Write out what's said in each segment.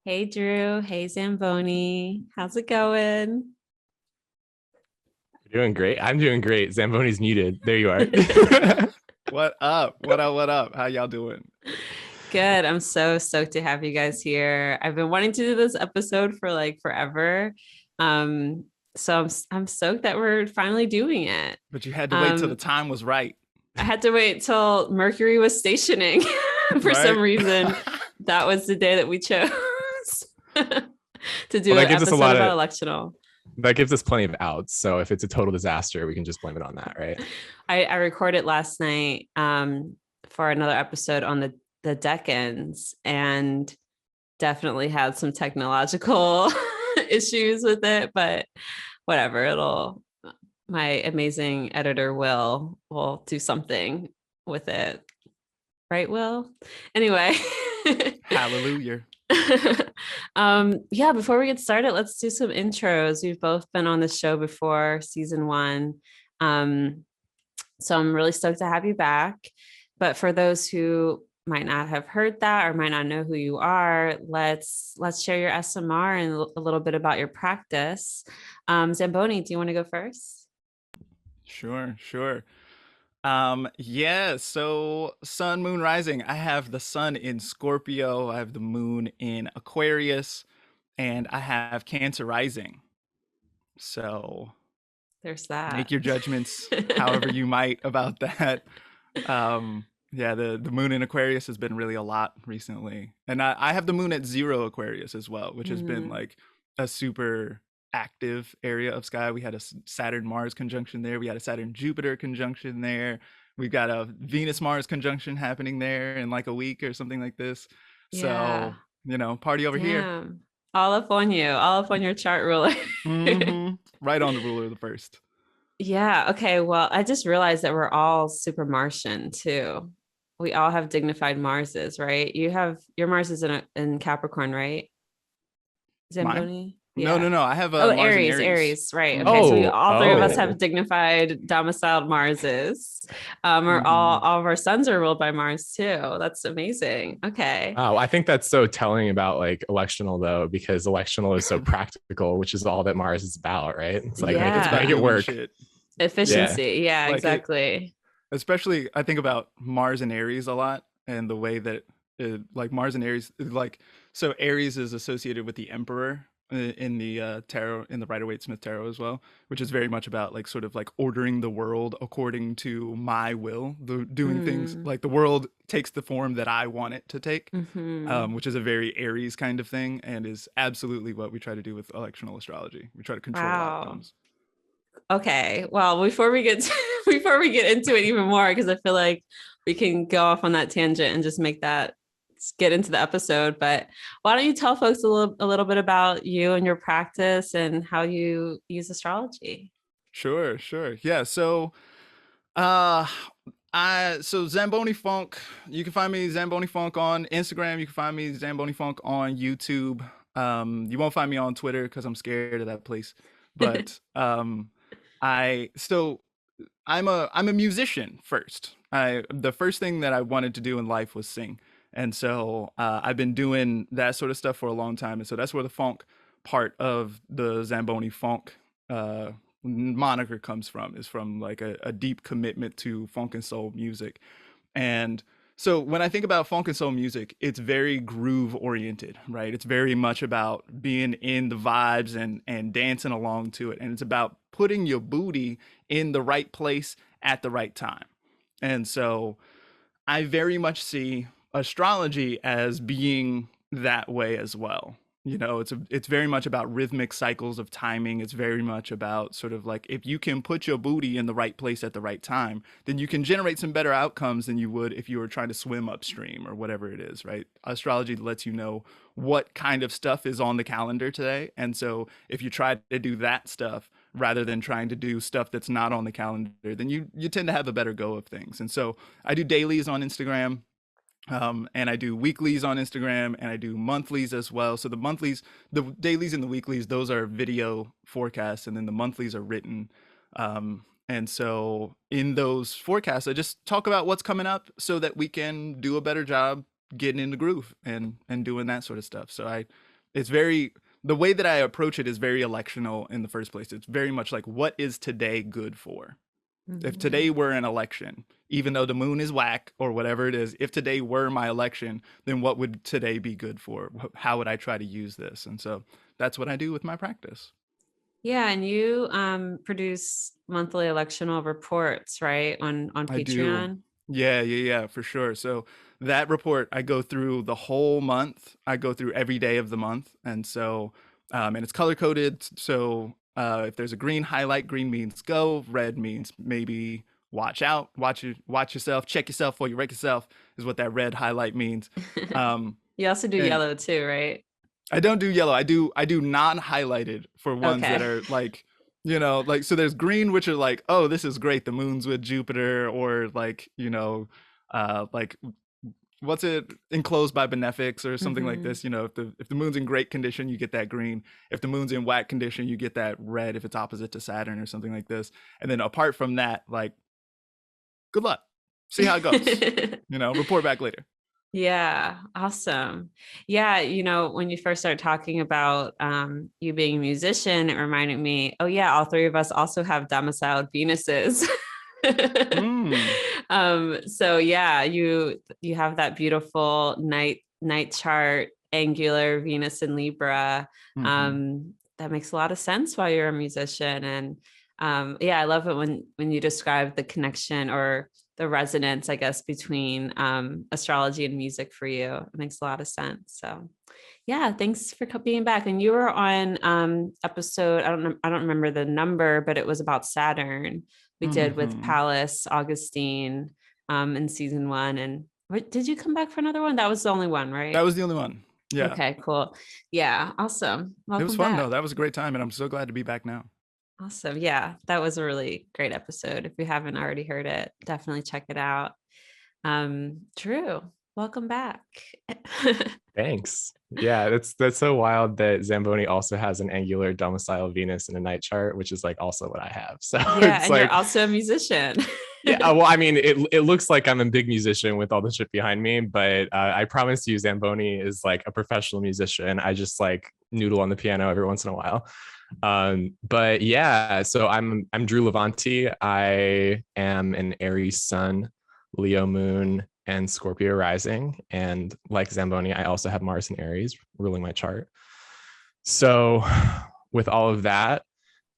Hey Drew, hey Zamboni. How's it going? You're doing great. I'm doing great. Zamboni's muted. There you are. What up? What up? What up? How y'all doing? Good. I'm so stoked to have you guys here. I've been wanting to do this episode for like forever. Um, so I'm stoked that we're finally doing it. But you had to wait till the Um, time was right, I had to wait till Mercury was stationing for some right? reason. That was the day that we chose to Well, do an episode about electional. that gives us plenty of outs. So if it's a total disaster, we can just blame it on that, right? I recorded last night for another episode on the decans and definitely had some technological issues with it, but whatever. My amazing editor will do something with it. Right, Will? Anyway. Hallelujah. Yeah, before we get started, let's do some intros. We've both been on the show before, season one. Um, so I'm really stoked to have you back. But for those who might not have heard that or might not know who you are, let's share your SMR and a little bit about your practice. Zamboni, do you want to go first? Sure. Yeah, so sun, moon, rising. I have the sun in Scorpio, I have the moon in Aquarius, and I have Cancer rising. So There's make that. your judgments however you might about that. Yeah, the moon in Aquarius has been really a lot recently. And I have the moon at 0 Aquarius as well, which has been Mhm. like a super active area of sky. We had a Saturn Mars conjunction there. We had a Saturn Jupiter conjunction there. We've got a Venus Mars conjunction happening there in like a week or something like this. Yeah. So, party over here. Damn. All up on your chart ruler. Right on the ruler of the first. Yeah. Okay. Well, I just realized that we're all super Martian too. We all have dignified Marses, right? You have your Mars is in Capricorn, right? Mine? Zamboni? No, Yeah. no, no. I have Oh, Mars and Aries, Aries. Aries, right. Okay. So we Mm-hmm. all three of us have Oh. dignified domiciled Marses. Or Mm-hmm. all of our sons are ruled by Mars too. That's amazing. Okay. Wow. I think that's so telling about like electional though, because electional is so practical, which is all that Mars is about, right? It's like It's Yeah. about make it doing work. shit. Yeah. Efficiency. Yeah, Like it, exactly. especially I think about Mars and Aries a lot and the way that like Mars and Aries like so Aries is associated with the Emperor in the tarot in the Rider-Waite-Smith tarot as well, which is very much about like sort of like ordering the world according to my will, doing things Mm. like the world takes the form that I want it to take. Hmm. Which is a very Aries kind of thing and is absolutely what we try to do with electional astrology. We try to control Wow. outcomes. Okay. Well, before we get into it even more, because I feel like we can go off on that tangent and just make that get into the episode. But why don't you tell folks a little bit about you and your practice and how you use astrology? Sure. Yeah, so uh Zamboni Funk, you can find me Zamboni Funk on Instagram, you can find me Zamboni Funk on YouTube. You won't find me on Twitter because I'm scared of that place. But I still I'm a musician first. I The first thing that I wanted to do in life was sing. And so I've been doing that sort of stuff for a long time. And so that's where the funk part of the Zamboni Funk uh, moniker comes from, is from like a deep commitment to funk and soul music. And so when I think about funk and soul music, it's very groove oriented, right? It's very much about being in the vibes and dancing along to it. And it's about putting your booty in the right place at the right time. And so I very much see astrology as being that way as well. It's very much about rhythmic cycles of timing. It's very much about sort of like if you can put your booty in the right place at the right time, then you can generate some better outcomes than you would if you were trying to swim upstream or whatever it is, right? Astrology lets you know what kind of stuff is on the calendar today. And so if you try to do that stuff rather than trying to do stuff that's not on the calendar, then you tend to have a better go of things. And so I do dailies on Instagram. And I do weeklies on Instagram and I do monthlies as well. So the dailies and the weeklies, those are video forecasts, and then the monthlies are written. And so in those forecasts, I just talk about what's coming up so that we can do a better job getting in the groove and doing that sort of stuff. So I it's very, the way that I approach it is very electional in the first place. It's very much like, what is today good for? If today were an election, even though the moon is whack or whatever it is, if today were my election, then what would today be good for? How would I try to use this? And so that's what I do with my practice. Yeah, and you produce monthly electional reports, right? On I do. Patreon. Yeah, for sure. So that report, I go through the whole month. I go through every day of the month. And so, and it's color coded. So if there's a green highlight, green means go, red means maybe watch out, watch yourself, check yourself before you wreck yourself is what that red highlight means. You also do And yellow too, right? I don't do yellow. I do non-highlighted for ones that Okay. are like, like, so there's green, which are like, oh, this is great. The moon's with Jupiter, or like, like what's it, enclosed by benefics or something like Mhm. this. If the moon's in great condition, you get that green. If the moon's in whack condition, you get that red if it's opposite to Saturn or something like this. And then apart from that, like, good luck. See how it goes. Report back later. Yeah, awesome. Yeah, when you first started talking about you being a musician, it reminded me, oh yeah, all three of us also have domiciled Venuses. Mm. So yeah, you have that beautiful night chart, angular Venus in Libra. Mm-hmm. That makes a lot of sense while you're a musician. And yeah, I love it when you describe the connection or the resonance, I guess, between astrology and music for you. It makes a lot of sense. So yeah, thanks for being back. And you were on episode, I don't remember the number, but it was about Saturn. We did with Mm-hmm. Pallas, Augustine, in season 1. And did you come back for another one? That was the only one, That right? was the only one. Yeah. Okay, cool. Yeah, awesome. It was Welcome fun back. though. That was a great time, and I'm so glad to be back now. Awesome. Yeah, that was a really great episode. If you haven't already heard it, definitely check it out. Drew, welcome back. Thanks. Yeah, that's so wild that Zamboni also has an angular domicile Venus in a night chart, which is like also what I have. So Yeah, it's and you're like, also a musician. yeah, well, I mean, it looks like I'm a big musician with all the shit behind me, but I promise you, Zamboni is like a professional musician. I just like noodle on the piano every once in a while. But yeah, so I'm Drew Levanti. I am an Aries sun, Leo moon, and Scorpio rising. And like Zamboni, I also have Mars in Aries ruling my chart. So with all of that,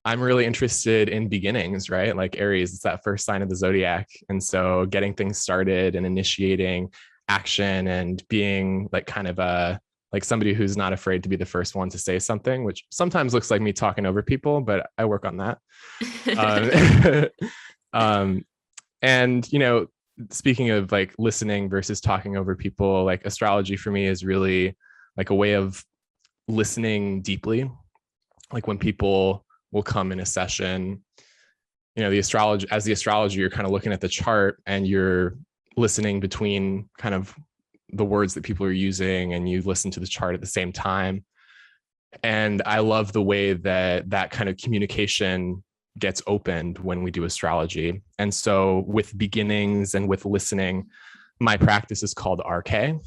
I'm really interested in beginnings, right? Like Aries, it's that first sign of the zodiac. And so getting things started and initiating action and being like kind of like somebody who's not afraid to be the first one to say something, which sometimes looks like me talking over people, but I work on that. And, speaking of like listening versus talking over people, like astrology for me is really like a way of listening deeply. Like when people will come in a session, the astrologer, you're kind of looking at the chart and you're listening between kind of the words that people are using, and you listen to the chart at the same time. And I love the way that kind of communication gets opened when we do astrology. And so with beginnings and with listening, my practice is called Archē,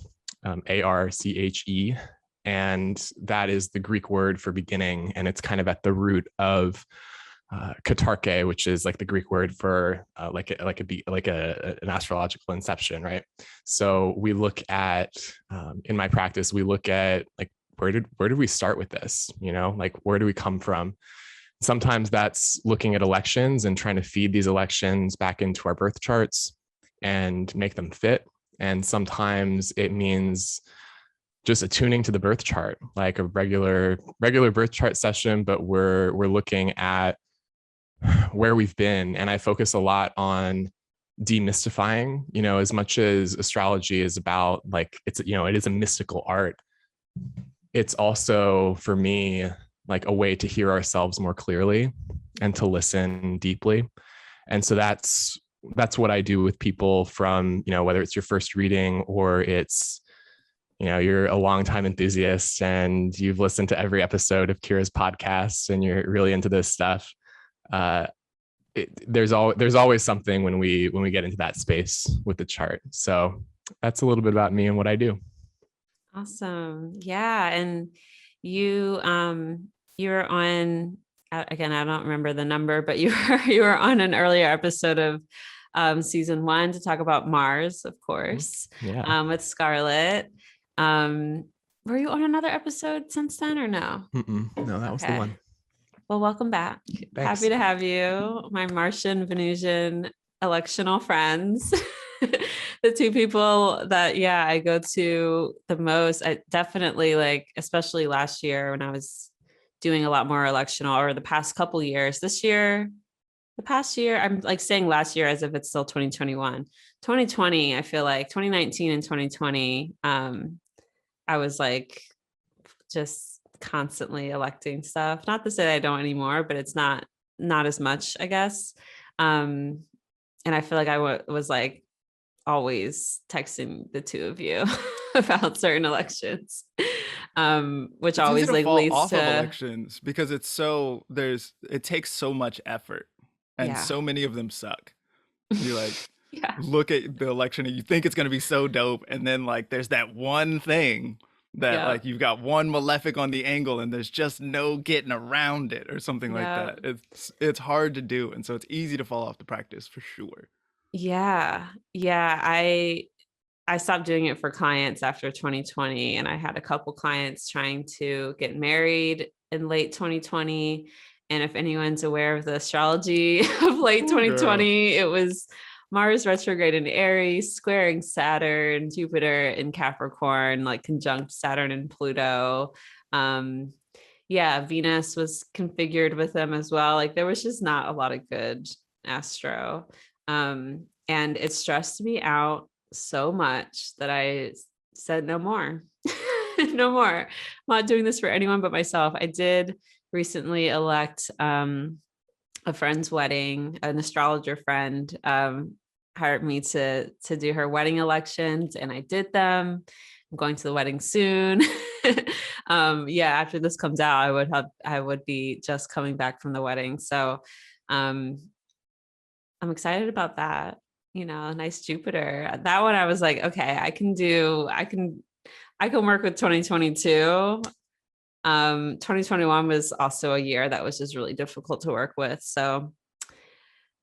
Arche. And that is the Greek word for beginning. And it's kind of at the root of katarche, which is like the Greek word for an astrological inception, right? So we look at, in my practice, we look at like, where did we start with this? Like, where do we come from? Sometimes that's looking at elections and trying to feed these elections back into our birth charts and make them fit. And sometimes it means just attuning to the birth chart, like a regular birth chart session, but we're looking at where we've been. And I focus a lot on demystifying, as much as astrology is about like, it is a mystical art. It's also, for me, like a way to hear ourselves more clearly and to listen deeply. And so that's what I do with people from, whether it's your first reading or it's, you're a longtime enthusiast and you've listened to every episode of Kirah's podcast and you're really into this stuff. There's always something when we get into that space with the chart. So that's a little bit about me and what I do. Awesome. Yeah. And you were on, again, I don't remember the number, but you were on an earlier episode of season 1 to talk about Mars, of course. Yeah. With Scarlett. Were you on another episode since then or no? No, that was the one. Well, welcome back. Thanks. Happy to have you, my Martian, Venusian, electional friends. The two people that, I go to the most. I definitely, like, especially last year when I was doing a lot more electional, or the past couple years. The past year, I'm like saying last year as if it's still 2021. 2020, I feel like 2019 and 2020, I was like just constantly electing stuff. Not to say I don't anymore, but it's not as much, I guess. And I feel like I was like always texting the two of you about certain elections, which always like leads off to of elections, because it takes so much effort, and so many of them suck. You like look at the election and you think it's going to be so dope, and then like there's that one thing that like you've got one malefic on the angle and there's just no getting around it or something like that. It's hard to do, and so it's easy to fall off the practice for sure. I stopped doing it for clients after 2020, and I had a couple clients trying to get married in late 2020. And if anyone's aware of the astrology of late 2020, it was Mars retrograde in Aries, squaring Saturn, Jupiter in Capricorn, like conjunct Saturn and Pluto. Venus was configured with them as well. Like there was just not a lot of good astro. And it stressed me out so much that I said no more. No more. I'm not doing this for anyone but myself. I did recently elect a friend's wedding. An astrologer friend hired me to do her wedding elections, and I did them. I'm going to the wedding soon. After this comes out, I would be just coming back from the wedding. So I'm excited about that. You know, nice Jupiter. That one I was like, okay, I can work with 2022. 2021 was also a year that was just really difficult to work with. So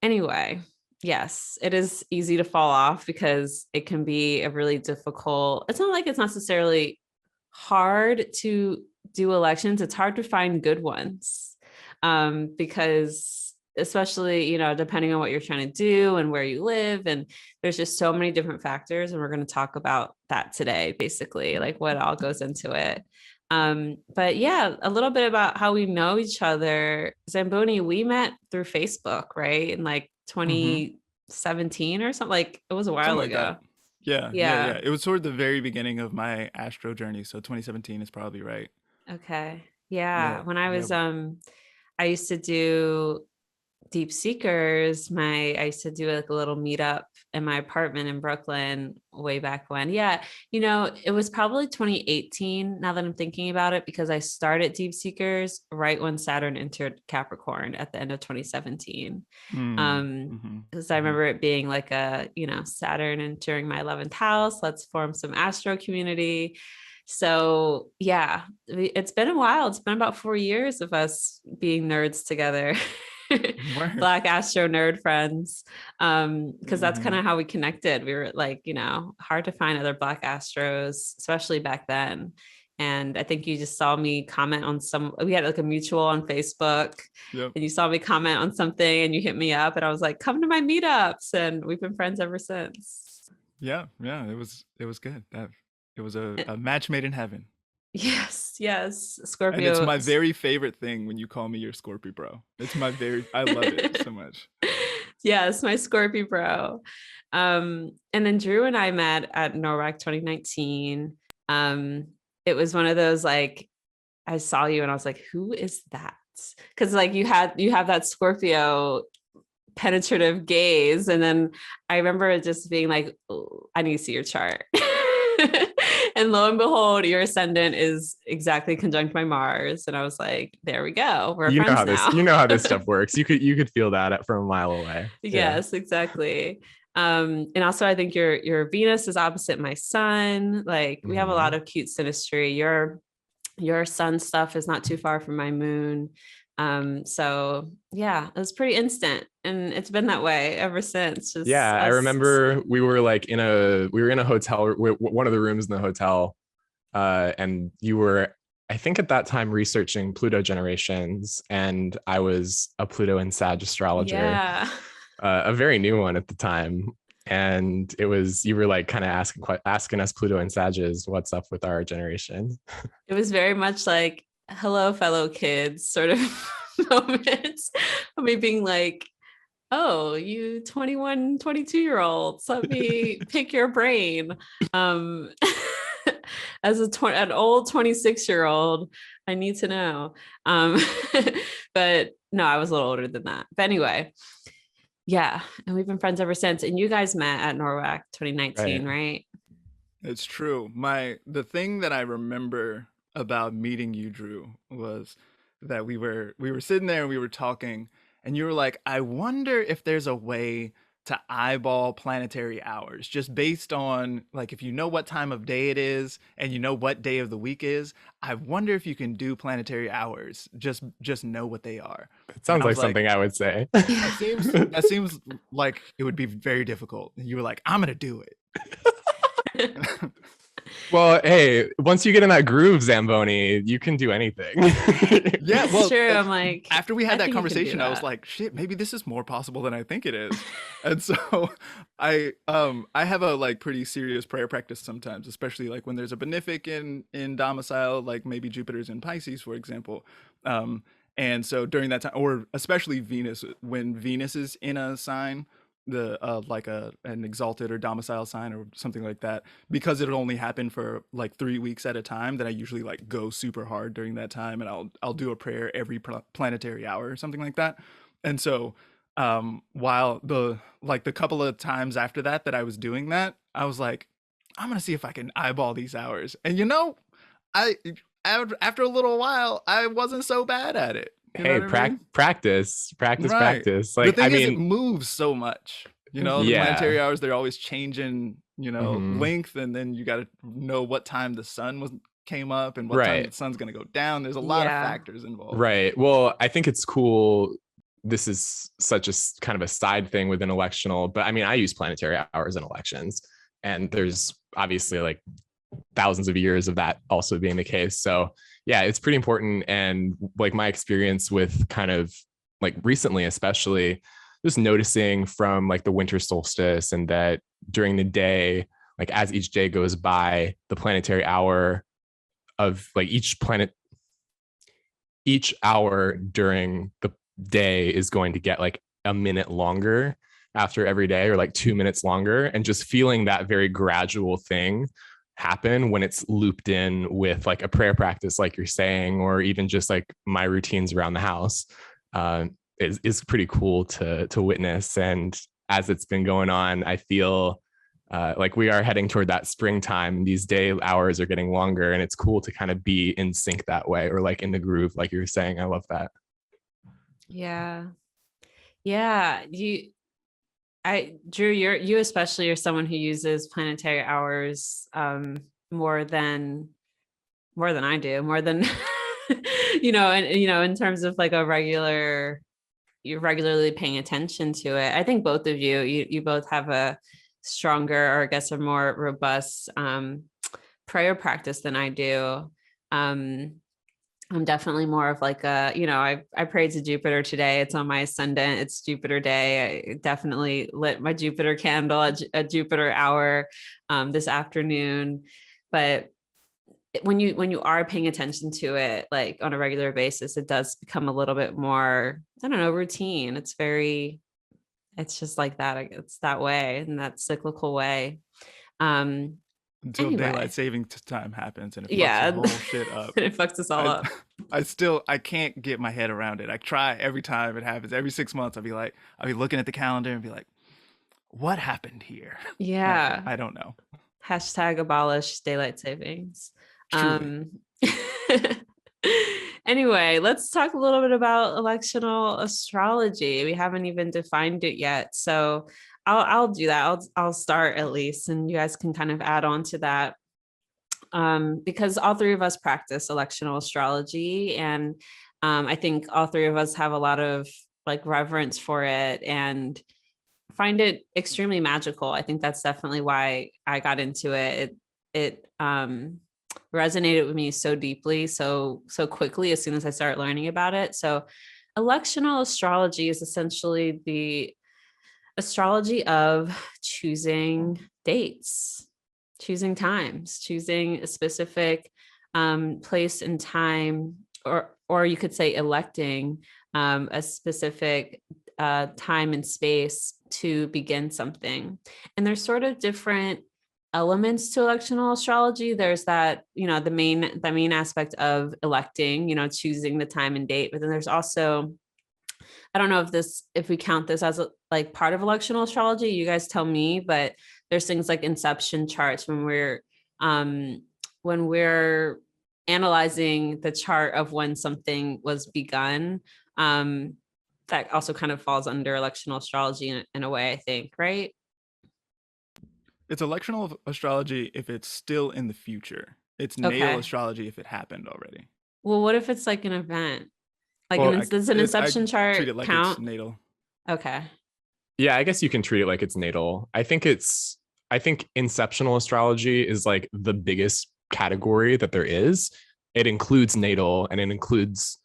anyway, yes, it is easy to fall off because it can be a really difficult. It's not like it's necessarily hard to do elections. It's hard to find good ones, because especially, you know, depending on what you're trying to do and where you live, and there's just so many different factors. And we're going to talk about that today, basically, like what all goes into it. But yeah, a little bit about how we know each other. Zamboni, we met through Facebook, right? In like 2017 or something. Like it was a while ago. Yeah. It was toward the very beginning of my astro journey. So 2017 is probably right. Okay. Yeah. When I was, I used to do Deep Seekers. I used to do like a little meetup in my apartment in Brooklyn way back when. Yeah. You know, it was probably 2018 now that I'm thinking about it, because I started Deep Seekers right when Saturn entered Capricorn at the end of 2017. Because I remember it being like Saturn entering my 11th house. Let's form some astro community. So yeah, it's been a while. It's been about 4 years of us being nerds together. Black astro nerd friends, because that's kind of how we connected. We were like, hard to find other Black astros, especially back then. And I think you just saw me comment on we had like a mutual on Facebook, and you saw me comment on something and you hit me up, and I was like, come to my meetups, and we've been friends ever since. Yeah, it was good. It was a match made in heaven. Yes. Scorpio. And it's my very favorite thing when you call me your Scorpio bro. I love it so much. Yes, my Scorpio bro. And then Drew and I met at NORWAC 2019. It was one of those, like, I saw you and I was like, who is that? Because like you have that Scorpio penetrative gaze. And then I remember it just being like, oh, I need to see your chart. And lo and behold, your ascendant is exactly conjunct my Mars. And I was like, there we go. We're friends now. You know how this stuff works. You could feel that from a mile away. Yes, exactly. And also I think your Venus is opposite my sun. Like we have a lot of cute synastry. Your your sun stuff is not too far from my moon. So yeah, it was pretty instant, and it's been that way ever since. Just Yeah, I remember we were in a hotel, one of the rooms in the hotel, and you were, I think at that time, researching Pluto generations, and I was a Pluto and Sag astrologer, yeah. a very new one at the time. And you were like kind of asking us Pluto and Sages, what's up with our generation? It was very much like, hello, fellow kids, sort of moments of me being like, oh, you 21, 22-year-olds, let me pick your brain. Um, as an old 26-year-old, I need to know. But no, I was a little older than that. But anyway, yeah. And we've been friends ever since. And you guys met at NORWAC 2019, right? It's true. The thing that I remember about meeting you, Drew, was that we were sitting there and we were talking, and you were like, I wonder if there's a way to eyeball planetary hours just based on, like, if you know what time of day it is and you know what day of the week is, I wonder if you can do planetary hours, just know what they are. It sounds like something I would say. That seems like it would be very difficult. You were like, I'm gonna do it. Well, hey, once you get in that groove, Zamboni, you can do anything. Yeah, well, true. I'm like, after we had that think you can do conversation, I was that. like, shit, maybe this is more possible than I think it is. And so I have a like pretty serious prayer practice sometimes, especially like when there's a benefic in domicile, like maybe Jupiter's in Pisces, for example. And so during that time, or especially Venus, when Venus is in a sign, an exalted or domicile sign or something like that, because it'll only happen for like 3 weeks at a time, then I usually like go super hard during that time, and I'll do a prayer every planetary hour or something like that. And so while the couple of times after that I was doing that, I was like, I'm gonna see if I can eyeball these hours. And I after a little while, I wasn't so bad at it. You know Hey, what I mean? practice. Right. Like, the thing is, it moves so much. The Yeah. planetary hours, they're always changing, Mhm. length, and then you got to know what time the sun came up and what time the sun's going to go down. There's a lot of factors involved. Right. Well, I think it's cool. This is such a kind of a side thing within electional, but I mean, I use planetary hours in elections, and there's obviously like thousands of years of that also being the case. So yeah, it's pretty important. And like my experience with kind of like recently, especially just noticing from like the winter solstice, and that during the day, like as each day goes by, the planetary hour of like each hour during the day is going to get like a minute longer after every day, or like 2 minutes longer. And just feeling that very gradual thing happen when it's looped in with like a prayer practice, like you're saying, or even just like my routines around the house, is pretty cool to witness. And as it's been going on, I feel like we are heading toward that springtime. These day hours are getting longer, and it's cool to kind of be in sync that way, or like in the groove, like you were saying. I love that. Yeah. Drew, you especially are someone who uses planetary hours more than I do, more than in terms of like you're regularly paying attention to it. I think both of you both have a stronger, or I guess a more robust prayer practice than I do. I'm definitely more of like I prayed to Jupiter today. It's on my ascendant. It's Jupiter day. I definitely lit my Jupiter candle at Jupiter hour this afternoon. But when you are paying attention to it like on a regular basis, it does become a little bit more, I don't know, routine. It's just like that. It's that way, in that cyclical way. Until Anyway. daylight saving time happens, and it fucks the whole shit up. It fucks us all up. I can't get my head around it. I try every time it happens. Every 6 months, I'll be looking at the calendar and be like, what happened here? Yeah. I don't know. Hashtag abolish daylight savings. Truly. Anyway, let's talk a little bit about electional astrology. We haven't even defined it yet. So I'll do that. I'll start at least, and you guys can kind of add on to that. because all three of us practice electional astrology, and I think all three of us have a lot of like reverence for it and find it extremely magical. I think that's definitely why I got into it. It resonated with me so deeply, so quickly as soon as I started learning about it. So electional astrology is essentially the astrology of choosing dates, choosing times, choosing a specific place and time, or you could say electing a specific time and space to begin something. And there's sort of different elements to electional astrology. There's that, the main aspect of electing, choosing the time and date, but then there's also, I don't know if we count this as like part of electional astrology, you guys tell me, but there's things like inception charts when we're analyzing the chart of when something was begun. That also kind of falls under electional astrology in a way, I think, right? It's electional astrology if it's still in the future. It's natal Okay. astrology if it happened already. Well, what if it's like an event? Like, Well, does an inception chart treat it like count? it's natal. Okay. yeah, I guess you can treat it like it's natal. I think inceptional astrology is like the biggest category that there is. It includes natal and it includes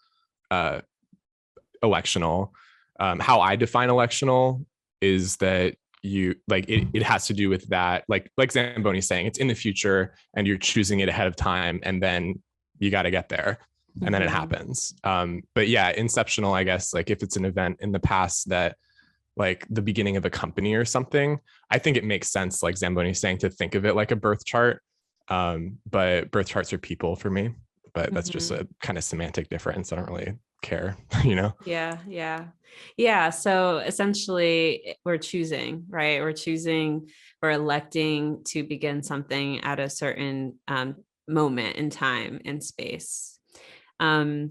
electional. How I define electional is that you like it has to do with that, like Zamboni's saying, it's in the future and you're choosing it ahead of time, and then you got to get there, and then it happens. But yeah, inceptional, I guess, like if it's an event in the past that like the beginning of a company or something, I think it makes sense, like Zamboni's saying, to think of it like a birth chart. But birth charts are people for me, but that's just a kind of semantic difference. I don't really care, Yeah. So essentially we're choosing, right? We're electing to begin something at a certain moment in time and space. Where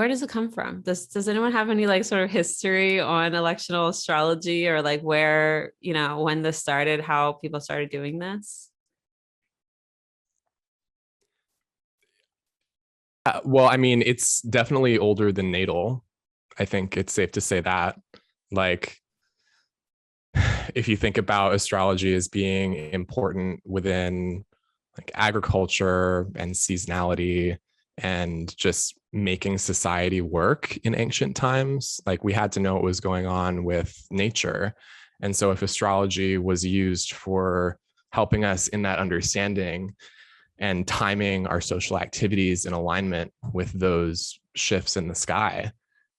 does it come from? Does anyone have any like sort of history on electional astrology, or like where, when this started, how people started doing this? Well, I mean, it's definitely older than natal. I think it's safe to say that. Like, if you think about astrology as being important within like agriculture and seasonality and just making society work in ancient times, like we had to know what was going on with nature. And so if astrology was used for helping us in that understanding and timing our social activities in alignment with those shifts in the sky.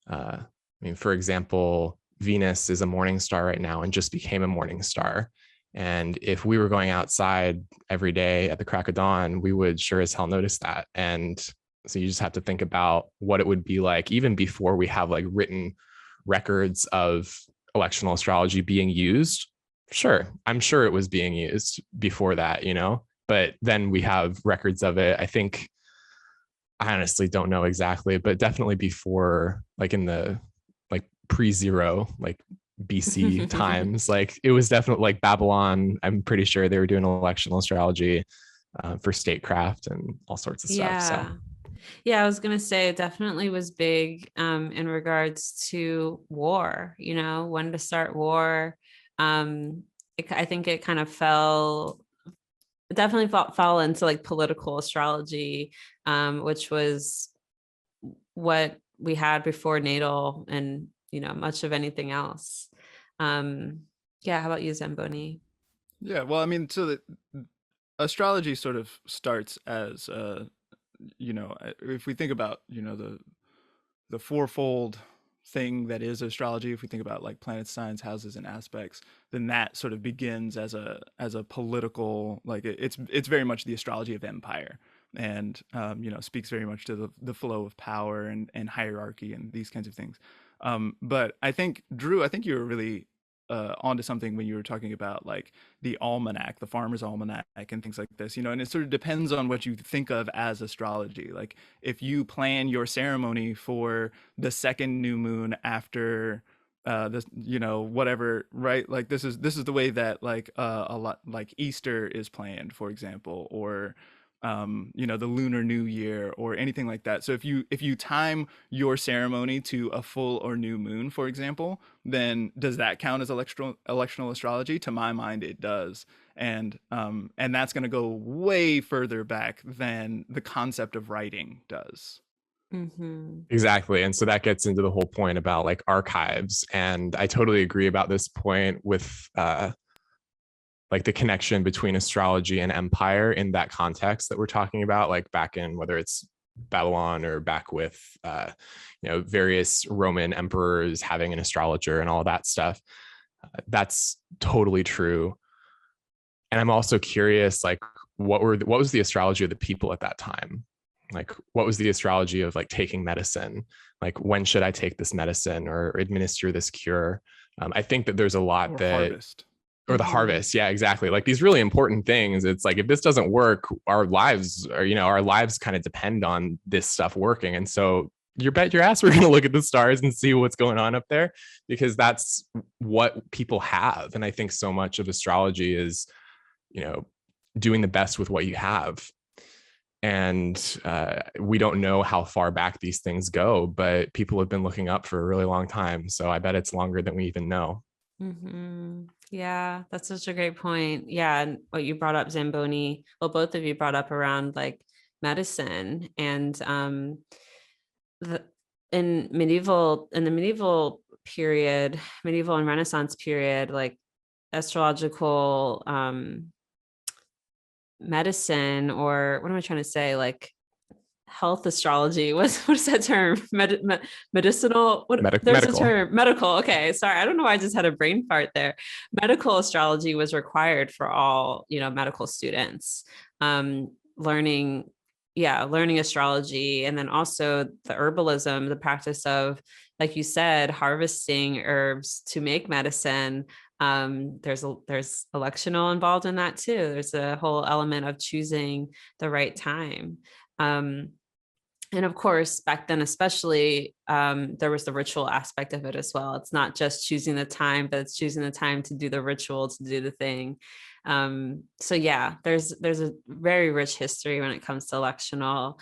I mean, for example, Venus is a morning star right now and just became a morning star. And if we were going outside every day at the crack of dawn, we would sure as hell notice that. And so you just have to think about what it would be like even before we have like written records of electional astrology being used. Sure, I'm sure it was being used before that, but then we have records of it. I honestly don't know exactly, but definitely before, like in the like pre-zero, like BC times, like it was definitely like Babylon. I'm pretty sure they were doing electional astrology for statecraft and all sorts of stuff. So yeah, I was gonna say it definitely was big in regards to war, when to start war. I think it kind of definitely fell into like political astrology, which was what we had before natal and much of anything else. Yeah, how about you, Zamboni? Yeah, well, I mean, so the astrology sort of starts as if we think about the fourfold thing that is astrology, if we think about like planets, signs, houses, and aspects, then that sort of begins as a political, like it's very much the astrology of empire, and speaks very much to the flow of power and hierarchy and these kinds of things. But I think, Drew, I think you were really onto something when you were talking about like the almanac, the farmer's almanac, and things like this, and it sort of depends on what you think of as astrology. Like if you plan your ceremony for the second new moon after this, whatever, right? Like this is the way that like a lot like Easter is planned, for example, or the Lunar New Year or anything like that. So if you time your ceremony to a full or new moon, for example, then does that count as electional astrology? To my mind, it does. And that's going to go way further back than the concept of writing does. Mm-hmm. Exactly. And so that gets into the whole point about like archives. And I totally agree about this point with like the connection between astrology and empire in that context that we're talking about, like back in whether it's Babylon or back with various Roman emperors having an astrologer and all that stuff. That's totally true. And I'm also curious, like, what was the astrology of the people at that time? Like, what was the astrology of like taking medicine? Like, when should I take this medicine or administer this cure? I think that there's a lot Harvest. Or the harvest. Yeah, exactly. Like these really important things. It's like, if this doesn't work, our lives kind of depend on this stuff working. And so you bet your ass we're going to look at the stars and see what's going on up there, because that's what people have. And I think so much of astrology is, doing the best with what you have. And we don't know how far back these things go, but people have been looking up for a really long time. So I bet it's longer than we even know. Mm-hmm. Yeah, that's such a great point. Yeah, and what you brought up, Zamboni, well, both of you brought up around like medicine and in the medieval period, medieval and Renaissance period, like astrological medicine, or what am I trying to say? Like health astrology. What is that term? Medicinal. There's medical. a term. Medical. Okay, sorry. I don't know why I just had a brain fart there. Medical astrology was required for all medical students. Learning astrology, and then also the herbalism, the practice of, like you said, harvesting herbs to make medicine. There's electional involved in that too. There's a whole element of choosing the right time. And of course, back then, especially, there was the ritual aspect of it as well. It's not just choosing the time, but it's choosing the time to do the ritual, to do the thing. So yeah, there's a very rich history when it comes to electional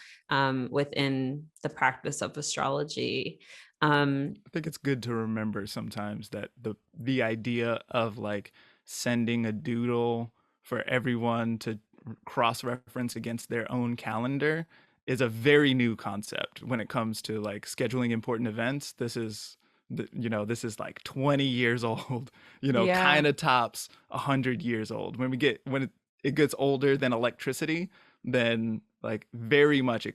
within the practice of astrology. I think it's good to remember sometimes that the idea of like sending a doodle for everyone to cross-reference against their own calendar is a very new concept when it comes to like scheduling important events. This is like 20 years old, Yeah. kind of tops 100 years old. When it gets older than electricity, then like very much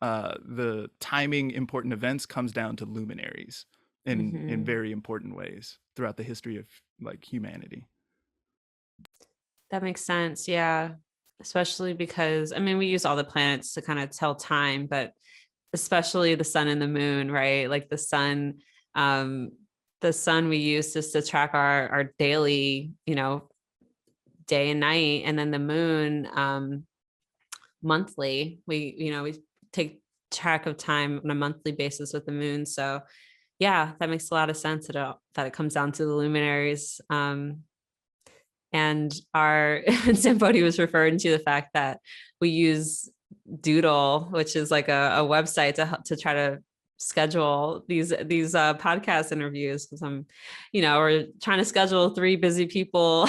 the timing important events comes down to luminaries in very important ways throughout the history of like humanity. That makes sense. Yeah. Especially because, I mean, we use all the planets to kind of tell time, but especially the sun and the moon, right? Like the sun we use just to track our daily, day and night. And then the moon, monthly, we take track of time on a monthly basis with the moon. So yeah, that makes a lot of sense that it comes down to the luminaries. And our Zamboni was referring to the fact that we use Doodle, which is like a website to try to schedule these podcast interviews, because we're trying to schedule three busy people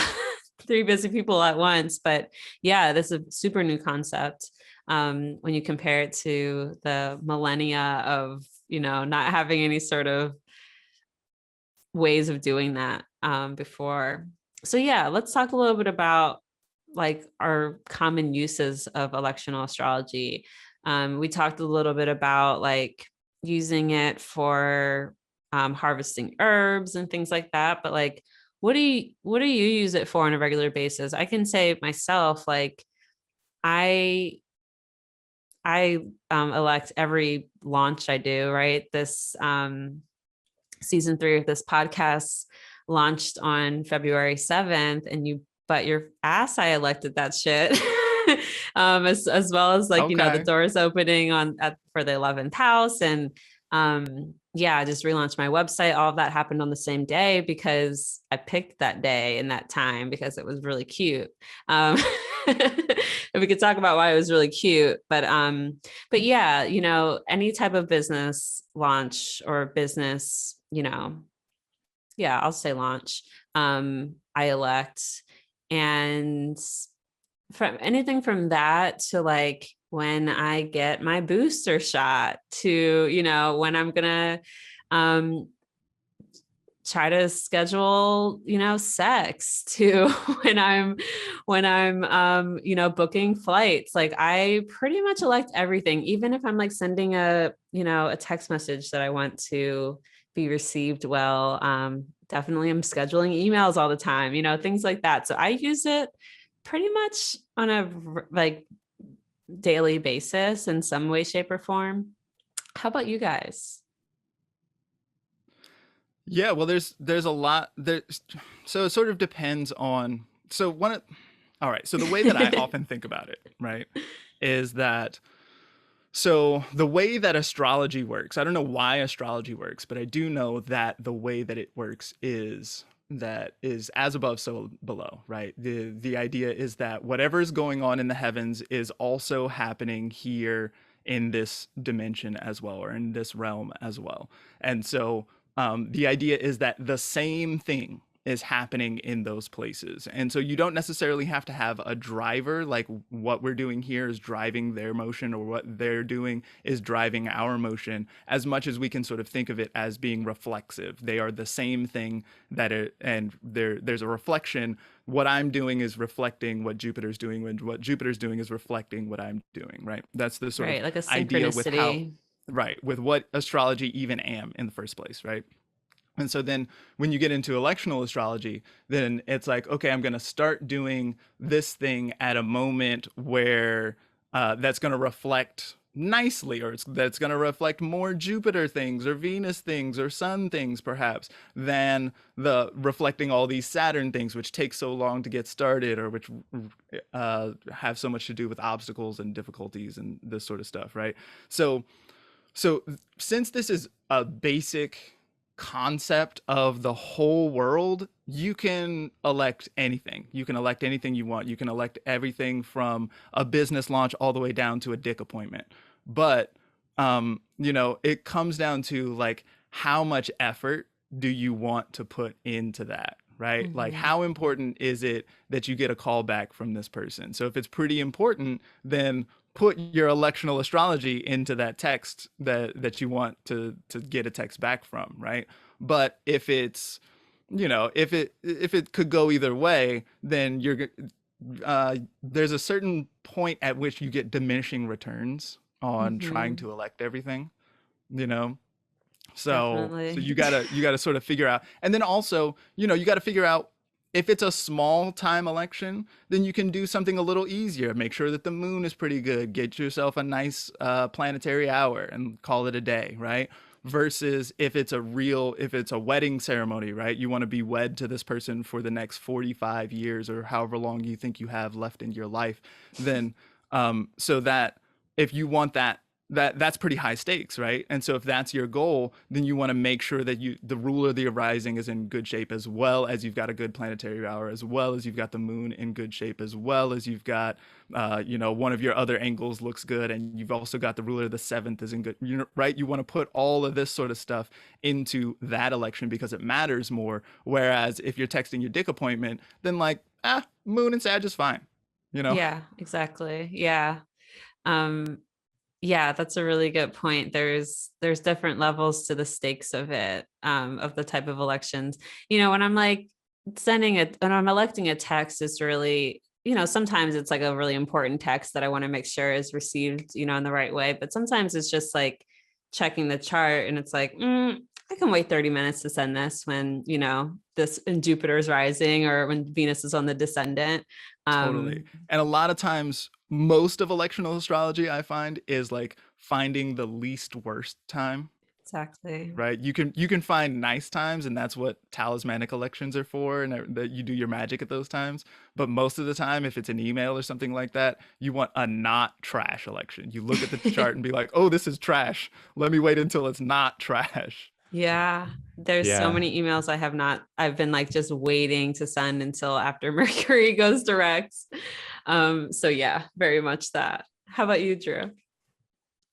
at once. But yeah, this is a super new concept when you compare it to the millennia of not having any sort of ways of doing that before. So yeah, let's talk a little bit about like our common uses of electional astrology. We talked a little bit about like using it for harvesting herbs and things like that. But like, what do you use it for on a regular basis? I can say myself, like I elect every launch I do, right? This season 3 of this podcast launched on February 7th, and you bet your ass I elected that shit. As well as like, Okay. the doors opening for the 11th house, and Yeah, I just relaunched my website. All of that happened on the same day because I picked that day and that time because it was really cute. And we could talk about why it was really cute, but yeah, you know, any type of business launch or business, you know, yeah, I'll say launch. I elect, and from anything from that to like when I get my booster shot to, you know, when I'm gonna um try to schedule, you know, sex to when I'm you know, booking flights. Like I pretty much elect everything, even if I'm like sending a, you know, a text message that I want to be received well. Definitely I'm scheduling emails all the time, you know, things like that. So I use it pretty much on a like daily basis in some way, shape, or form. How about you guys? Yeah, well, there's a lot there, so it sort of depends on. All right. So the way that I often think about it, right, is that so the way that astrology works. I don't know why astrology works, but I do know that the way that it works is as above, so below, right? The idea is that whatever is going on in the heavens is also happening here in this dimension as well, or in this realm as well. And so the idea is that the same thing is happening in those places. And so you don't necessarily have to have a driver, like what we're doing here is driving their motion, or what they're doing is driving our motion, as much as we can sort of think of it as being reflexive. They are the same thing and there's a reflection. What I'm doing is reflecting what Jupiter's doing, and what Jupiter's doing is reflecting what I'm doing, right? That's the sort Right, of like a idea with how, synchronicity. right, with what astrology even am in the first place, right? And so then when you get into electional astrology, then it's like, okay, I'm going to start doing this thing at a moment where that's going to reflect nicely, or that's going to reflect more Jupiter things or Venus things or Sun things, perhaps, than the reflecting all these Saturn things, which take so long to get started, or which have so much to do with obstacles and difficulties and this sort of stuff, right? So since this is a basic concept of the whole world, you can elect anything. You can elect anything you want. You can elect everything from a business launch all the way down to a dick appointment. But you know, it comes down to like, how much effort do you want to put into that? Right? Like, Mm-hmm. how important is it that you get a call back from this person? So if it's pretty important, then put your electional astrology into that text that you want to get a text back from, right? But if it's, you know, if it could go either way, then there's a certain point at which you get diminishing returns on trying Mm-hmm. to elect everything, you know. So Definitely. you gotta sort of figure out, and then also, you know, you got to figure out, if it's a small time election, then you can do something a little easier. Make sure that the moon is pretty good. Get yourself a nice planetary hour and call it a day, right? Versus if it's a wedding ceremony, right? You want to be wed to this person for the next 45 years or however long you think you have left in your life. Then, so that if you want that's pretty high stakes, right? And so if that's your goal, then you want to make sure that the ruler of the arising is in good shape, as well as you've got a good planetary hour, as well as you've got the moon in good shape, as well as you've got you know, one of your other angles looks good, and you've also got the ruler of the seventh is in good, you know, right? You want to put all of this sort of stuff into that election because it matters more. Whereas if you're texting your dick appointment, then like, moon and Sag is fine, you know. Yeah, exactly. Yeah. Um, yeah, that's a really good point. There's different levels to the stakes of it, of the type of elections. You know, when I'm like when I'm electing a text, it's really, you know, sometimes it's like a really important text that I want to make sure is received, you know, in the right way. But sometimes it's just like checking the chart and it's like, I can wait 30 minutes to send this when, you know, this in Jupiter's rising or when Venus is on the descendant. Totally. Um, And a lot of times, most of electional astrology I find is like finding the least worst time. Exactly. right? You can find nice times, and that's what talismanic elections are for, and that you do your magic at those times. But most of the time, if it's an email or something like that, you want a not trash election. You look at the chart and be like, oh, this is trash. Let me wait until it's not trash. Yeah. There's so Yeah. many emails I've been like just waiting to send until after Mercury goes direct. So yeah, very much that. How about you, Drew?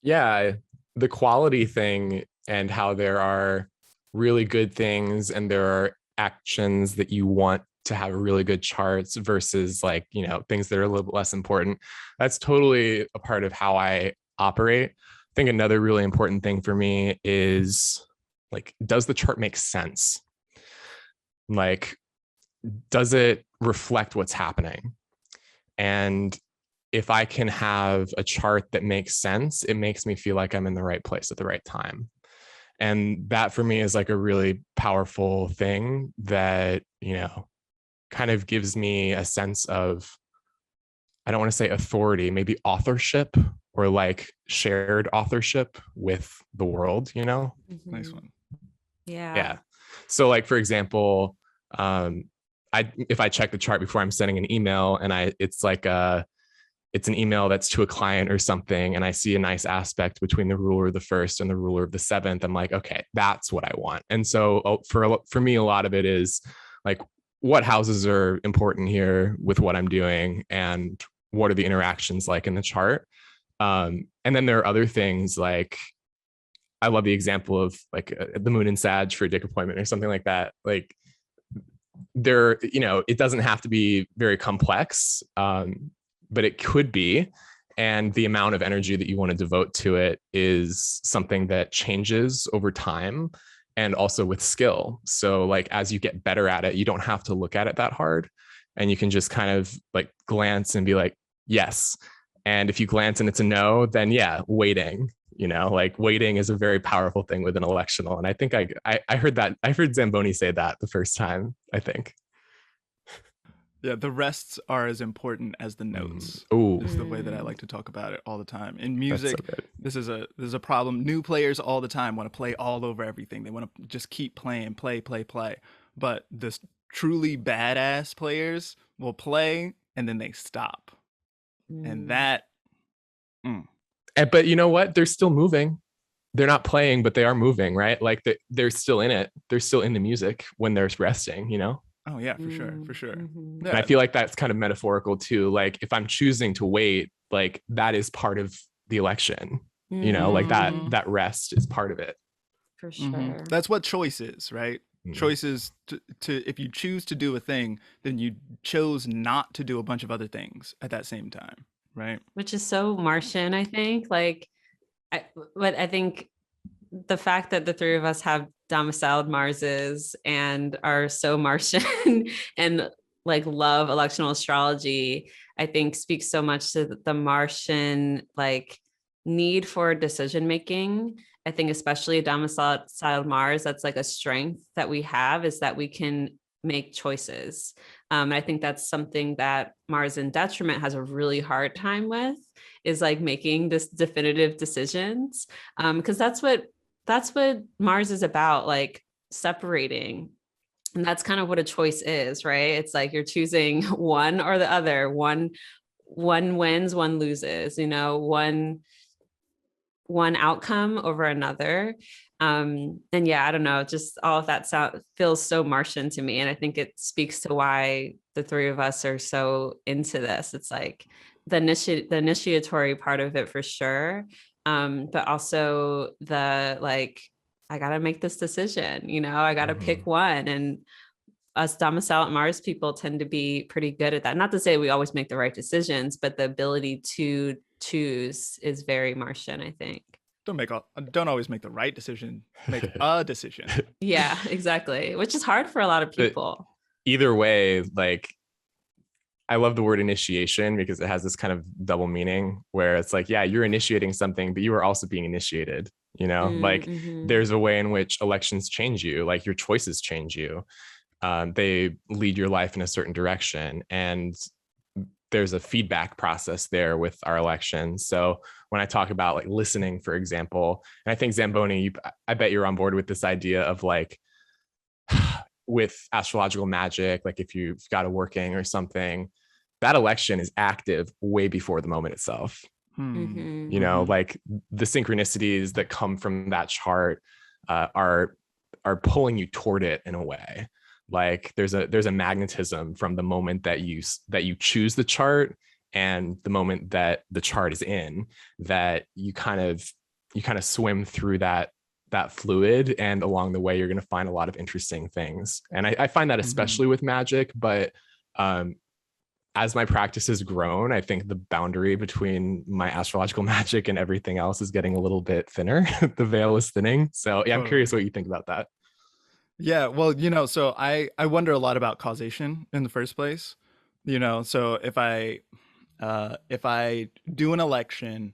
Yeah, the quality thing and how there are really good things and there are actions that you want to have really good charts versus like, you know, things that are a little bit less important. That's totally a part of how I operate. I think another really important thing for me is like, does the chart make sense? Like, does it reflect what's happening? And if I can have a chart that makes sense, it makes me feel like I'm in the right place at the right time. And that for me is like a really powerful thing that, you know, kind of gives me a sense of, I don't want to say authority, maybe authorship or like shared authorship with the world, you know? Nice Mhm. one. Yeah. So like, for example, if I check the chart before I'm sending an email and it's an email that's to a client or something, and I see a nice aspect between the ruler of the first and the ruler of the seventh, I'm like, okay, that's what I want. And so for me, a lot of it is like, what houses are important here with what I'm doing, and what are the interactions like in the chart? And then there are other things like, I love the example of like the moon in Sag for a dick appointment or something like that. Like there, you know, it doesn't have to be very complex, but it could be. And the amount of energy that you want to devote to it is something that changes over time and also with skill. So like, as you get better at it, you don't have to look at it that hard, and you can just kind of like glance and be like, yes. And if you glance and it's a no, then yeah, waiting, you know, like waiting is a very powerful thing with an electional. And I think I heard Zamboni say that the first time, I think. Yeah, the rests are as important as the notes. Oh, Is the way that I like to talk about it all the time. In that's so music, good. this is a problem. New players all the time want to play all over everything. They want to just keep playing, play, play, play. But this truly badass players will play and then they stop. And that But you know what? They're still moving. They're not playing, but they are moving, right? Like they're still in it. They're still in the music when they're resting, you know? oh yeah, for sure, for sure. Mhm. And I Yeah. feel like that's kind of metaphorical too. Like if I'm choosing to wait, like that is part of the election, you know, like that rest is part of it. For sure. That's what choice is, right? Mhm. Choice is to if you choose to do a thing, then you chose not to do a bunch of other things at that same time, right? Which is so Martian, I think. Like, but I think the fact that the three of us have domiciled Marses and are so Martian and like love electional astrology, I think speaks so much to the Martian like need for decision making. I think especially a domiciled Mars, that's like a strength that we have, is that we can make choices. I think that's something that Mars in detriment has a really hard time with, is like making this definitive decisions. Because that's what Mars is about, like separating. And that's kind of what a choice is, right? It's like you're choosing one or the other. One wins, one loses, you know, one outcome over another. And yeah, I don't know, just all of that feels so Martian to me. And I think it speaks to why the three of us are so into this. It's like the initiatory part of it for sure. But also the like, I gotta make this decision, you know, I gotta pick one. And us domicile Mars people tend to be pretty good at that. Not to say we always make the right decisions, but the ability to choose is very Martian, I think. Don't always make the right decision. Make a decision. Yeah, exactly. Which is hard for a lot of But people. either way, like I love the word initiation because it has this kind of double meaning where it's like, yeah, you're initiating something, but you are also being initiated, you know, like there's a way in which elections change you, like your choices change you. They lead your life in a certain direction. And there's a feedback process there with our elections. So when I talk about like listening, for example, and I think Zamboni, I bet you're on board with this idea of like, with astrological magic, like if you've got a working or something, that election is active way before the moment itself. Mm-hmm. You know, like the synchronicities that come from that chart are pulling you toward it in a way. Like there's a magnetism from the moment that you choose the chart and the moment that the chart is in, that you kind of swim through that fluid, and along the way you're going to find a lot of interesting things. And I find that especially with magic, but as my practice has grown, I think the boundary between my astrological magic and everything else is getting a little bit thinner. The veil is thinning. So yeah, I'm curious what you think about that. Yeah, well, you know, so I wonder a lot about causation in the first place. You know, so if I do an election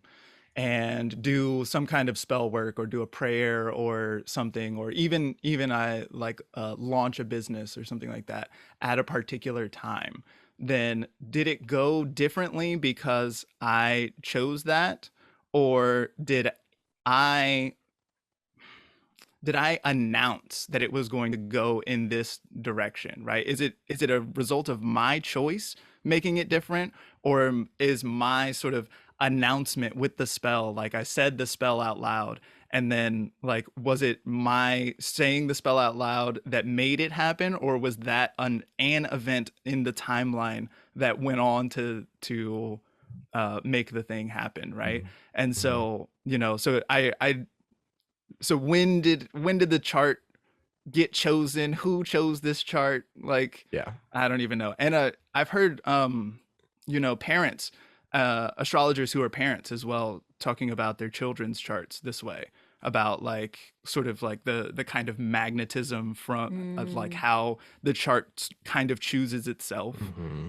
and do some kind of spell work or do a prayer or something, or even I like launch a business or something like that at a particular time, then did it go differently because I chose that, or did I announce that it was going to go in this direction, right? Is it a result of my choice making it different, or is my sort of announcement with the spell, like I said the spell out loud, and then like was it my saying the spell out loud that made it happen, or was that an event in the timeline that went on to make the thing happen, right? And so, you know, so so when did the chart get chosen? Who chose this chart? Like, Yeah, I don't even know. And I've heard you know, parents, astrologers who are parents as well, talking about their children's charts this way, about like sort of like the kind of magnetism from of like how the chart kind of chooses itself,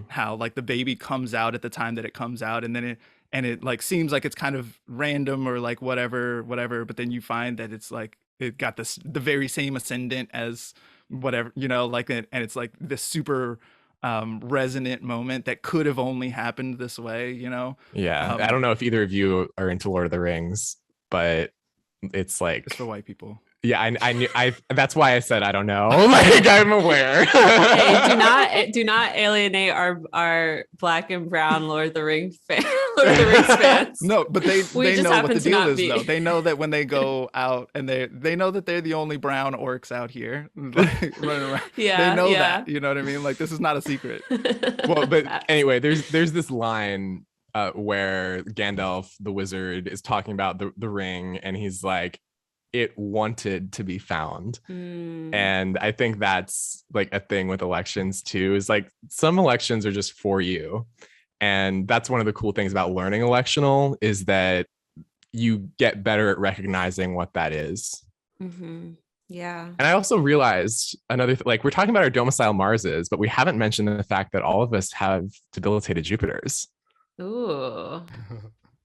how like the baby comes out at the time that it comes out, and then it like seems like it's kind of random or like whatever, but then you find that it's like it got the very same ascendant as whatever, you know, like, and it's like this super resonant moment that could have only happened this way, you know? yeah. I don't know if either of you are into Lord of the Rings, but it's like, It's for white people. yeah, I knew. That's why I said I don't know. Like I'm aware. Hey, do not alienate our Black and brown Lord of the Rings fans. No, but they know what the deal is be. though. They know that when they go out and they know that they're the only brown orcs out here, like, running around. Yeah, they know that. You know what I mean? Like this is not a secret. Well, but anyway, there's this line where Gandalf the wizard is talking about the ring, and he's like, it wanted to be found. And I think that's like a thing with elections too, is like some elections are just for you. And that's one of the cool things about learning electional, is that you get better at recognizing what that is. Yeah. And I also realized another like we're talking about our domicile Marses, but we haven't mentioned the fact that all of us have debilitated Jupiters. Ooh.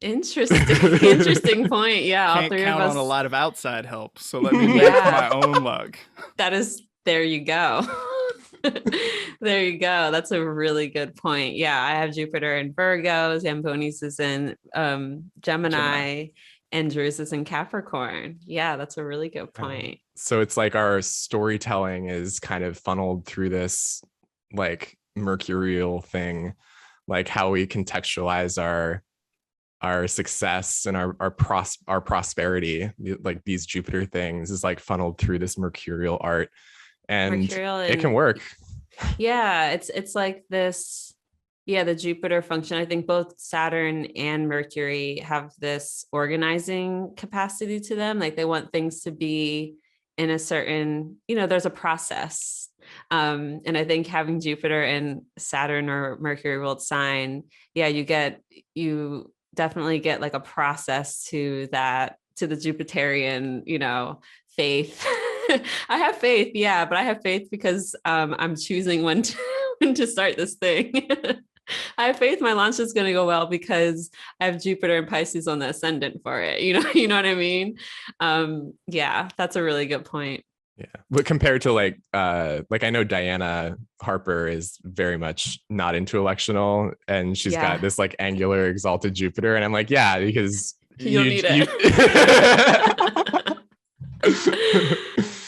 Interesting point. Yeah, Can't all three count of us on a lot of outside help, so let me make my own luck. There you go. There you go. That's a really good point. Yeah, I have Jupiter in Virgo, Zamboni's is in Gemini, and Drew's is in Capricorn. Yeah, that's a really good point. So it's like our storytelling is kind of funneled through this like mercurial thing, like how we contextualize our success and our prosperity, like these Jupiter things is like funneled through this mercurial art, and it can work. Yeah, it's like this. Yeah, the Jupiter function. I think both Saturn and Mercury have this organizing capacity to them. Like they want things to be in a certain, you know, there's a process. And I think having Jupiter in Saturn or Mercury ruled sign, yeah, you definitely get like a process to that, to the Jupiterian, you know, faith. I have faith, yeah, but I have faith because I'm choosing when to start this thing. I have faith my launch is going to go well because I have Jupiter and Pisces on the ascendant for it. You know what I mean? Yeah, that's a really good point. Yeah. But compared to like I know Diana Harper is very much not into electional, and she's got this like angular exalted Jupiter. And I'm like, yeah, because you'll need it.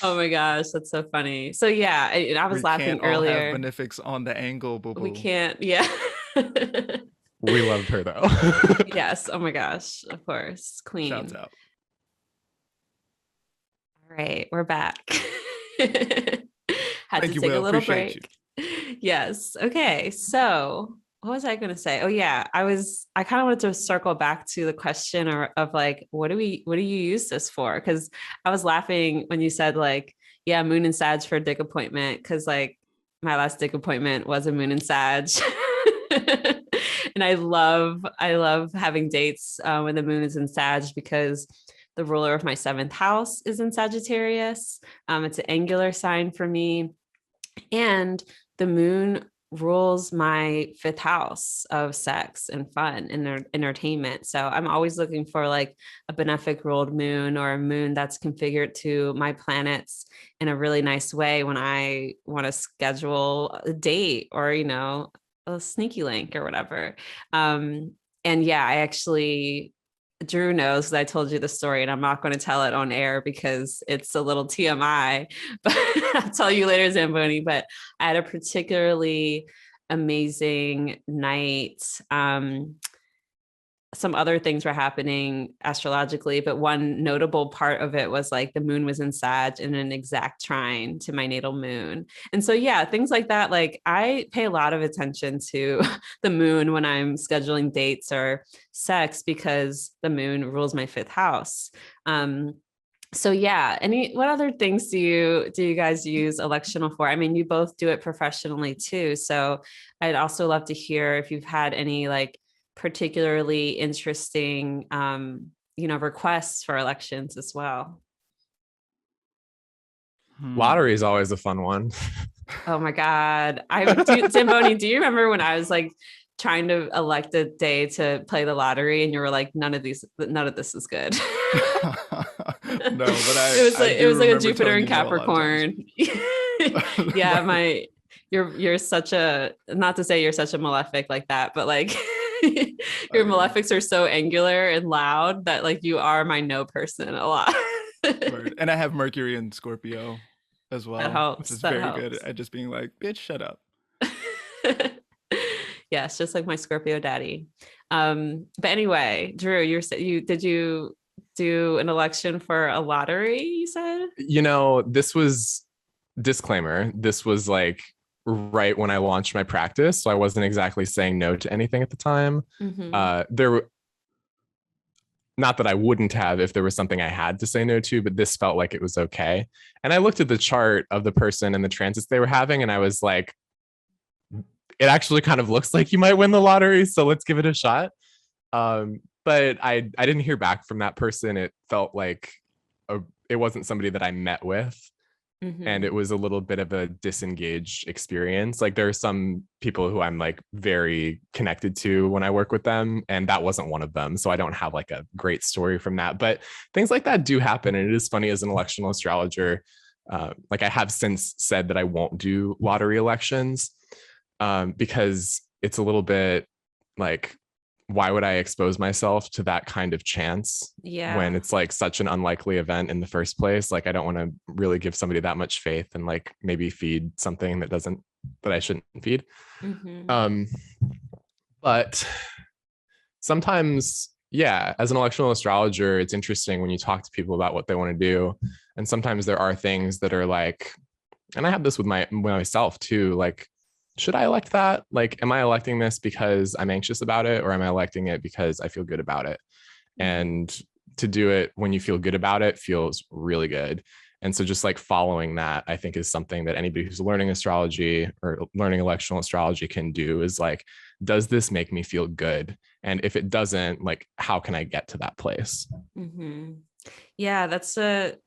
Oh my gosh, that's so funny. So yeah, I was laughing earlier. We can't all have benefics on the angle, boo-boo. We can't. Yeah. We loved her though. Yes. Oh my gosh. Of course. Queen. Shouts out. All right, we're back. Had Thank to take a little break. You. Yes. Okay. So what was I going to say? Oh yeah, I kind of wanted to circle back to the question of like, what do you use this for? Because I was laughing when you said like, yeah, moon and Sag for a dick appointment. Because like my last dick appointment was a moon and Sag. And I love having dates when the moon is in Sag, because the ruler of my 7th house is in Sagittarius. It's an angular sign for me. And the moon rules my 5th house of sex and fun and entertainment. So I'm always looking for like a benefic ruled moon, or a moon that's configured to my planets in a really nice way when I want to schedule a date, or, you know, a sneaky link or whatever. And yeah, I actually, Drew knows that I told you the story, and I'm not going to tell it on air because it's a little TMI, but I'll tell you later, Zamboni. But I had a particularly amazing night. Some other things were happening astrologically, but one notable part of it was like the moon was in Sag in an exact trine to my natal moon. And so, yeah, things like that. Like I pay a lot of attention to the moon when I'm scheduling dates or sex, because the moon rules my 5th house. So yeah, what other things do you guys use electional for? I mean, you both do it professionally too. So I'd also love to hear if you've had any like particularly interesting, requests for elections as well. Lottery is always a fun one. Oh my God. Zamboni, do you remember when I was like trying to elect a day to play the lottery and you were like, none of this is good? No, but it was like a Jupiter and Capricorn. Yeah, you're such a, not to say you're such a malefic like that, but like your malefics are so angular and loud that like you are my no person a lot. And I have Mercury in Scorpio as well. That helps. Which is that very helps. good at just being like, bitch, shut up. Yes, just like my Scorpio daddy. But anyway, Drew, did you do an election for a lottery, you said? You know, this was, disclaimer, this was like right when I launched my practice, so I wasn't exactly saying no to anything at the time. Mm-hmm. Not that I wouldn't have if there was something I had to say no to, but this felt like it was okay. And I looked at the chart of the person and the transits they were having, and I was like, it actually kind of looks like you might win the lottery, so let's give it a shot. But I didn't hear back from that person. It felt like it wasn't somebody that I met with. Mm-hmm. And it was a little bit of a disengaged experience. Like there are some people who I'm like very connected to when I work with them, and that wasn't one of them. So I don't have like a great story from that, but things like that do happen. And it is funny as an electional astrologer. Like I have since said that I won't do lottery elections because it's a little bit like, why would I expose myself to that kind of chance when it's like such an unlikely event in the first place? Like, I don't want to really give somebody that much faith and like maybe feed something that I shouldn't feed. Mm-hmm. But sometimes, as an electional astrologer, it's interesting when you talk to people about what they want to do. And sometimes there are things that are like, and I have this with myself too, like, should I elect that? Like, am I electing this because I'm anxious about it, or am I electing it because I feel good about it? And to do it when you feel good about it feels really good. And so just like following that, I think is something that anybody who's learning astrology or learning electional astrology can do, is like, does this make me feel good? And if it doesn't, like, how can I get to that place? Mm-hmm. Yeah, that's a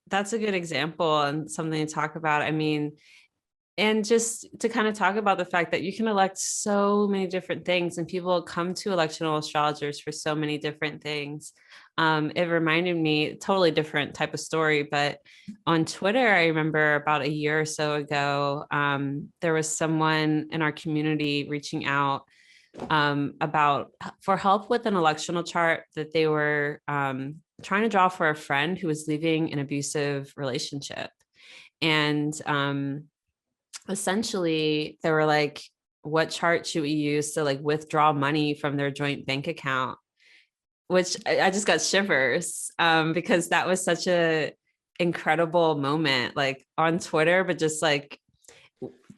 good example and something to talk about. I mean, And just to kind of talk about the fact that you can elect so many different things, and people come to electional astrologers for so many different things. It reminded me, totally different type of story, but on Twitter, I remember about a year or so ago, there was someone in our community reaching out about for help with an electional chart that they were trying to draw for a friend who was leaving an abusive relationship. And essentially they were like, what chart should we use to like withdraw money from their joint bank account? Which I just got shivers because that was such a incredible moment, like on Twitter, but just like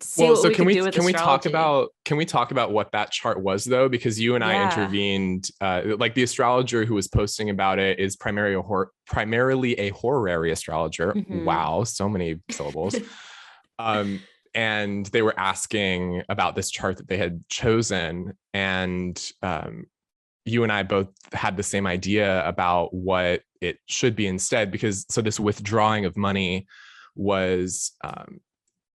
see Well, what so we could do with astrology. can we talk about what that chart was though? Because you and I Yeah. intervened, like the astrologer who was posting about it is primarily a horary astrologer. Mhm. Wow, so many syllables. And they were asking about this chart that they had chosen, and you and I both had the same idea about what it should be instead, because so this withdrawing of money was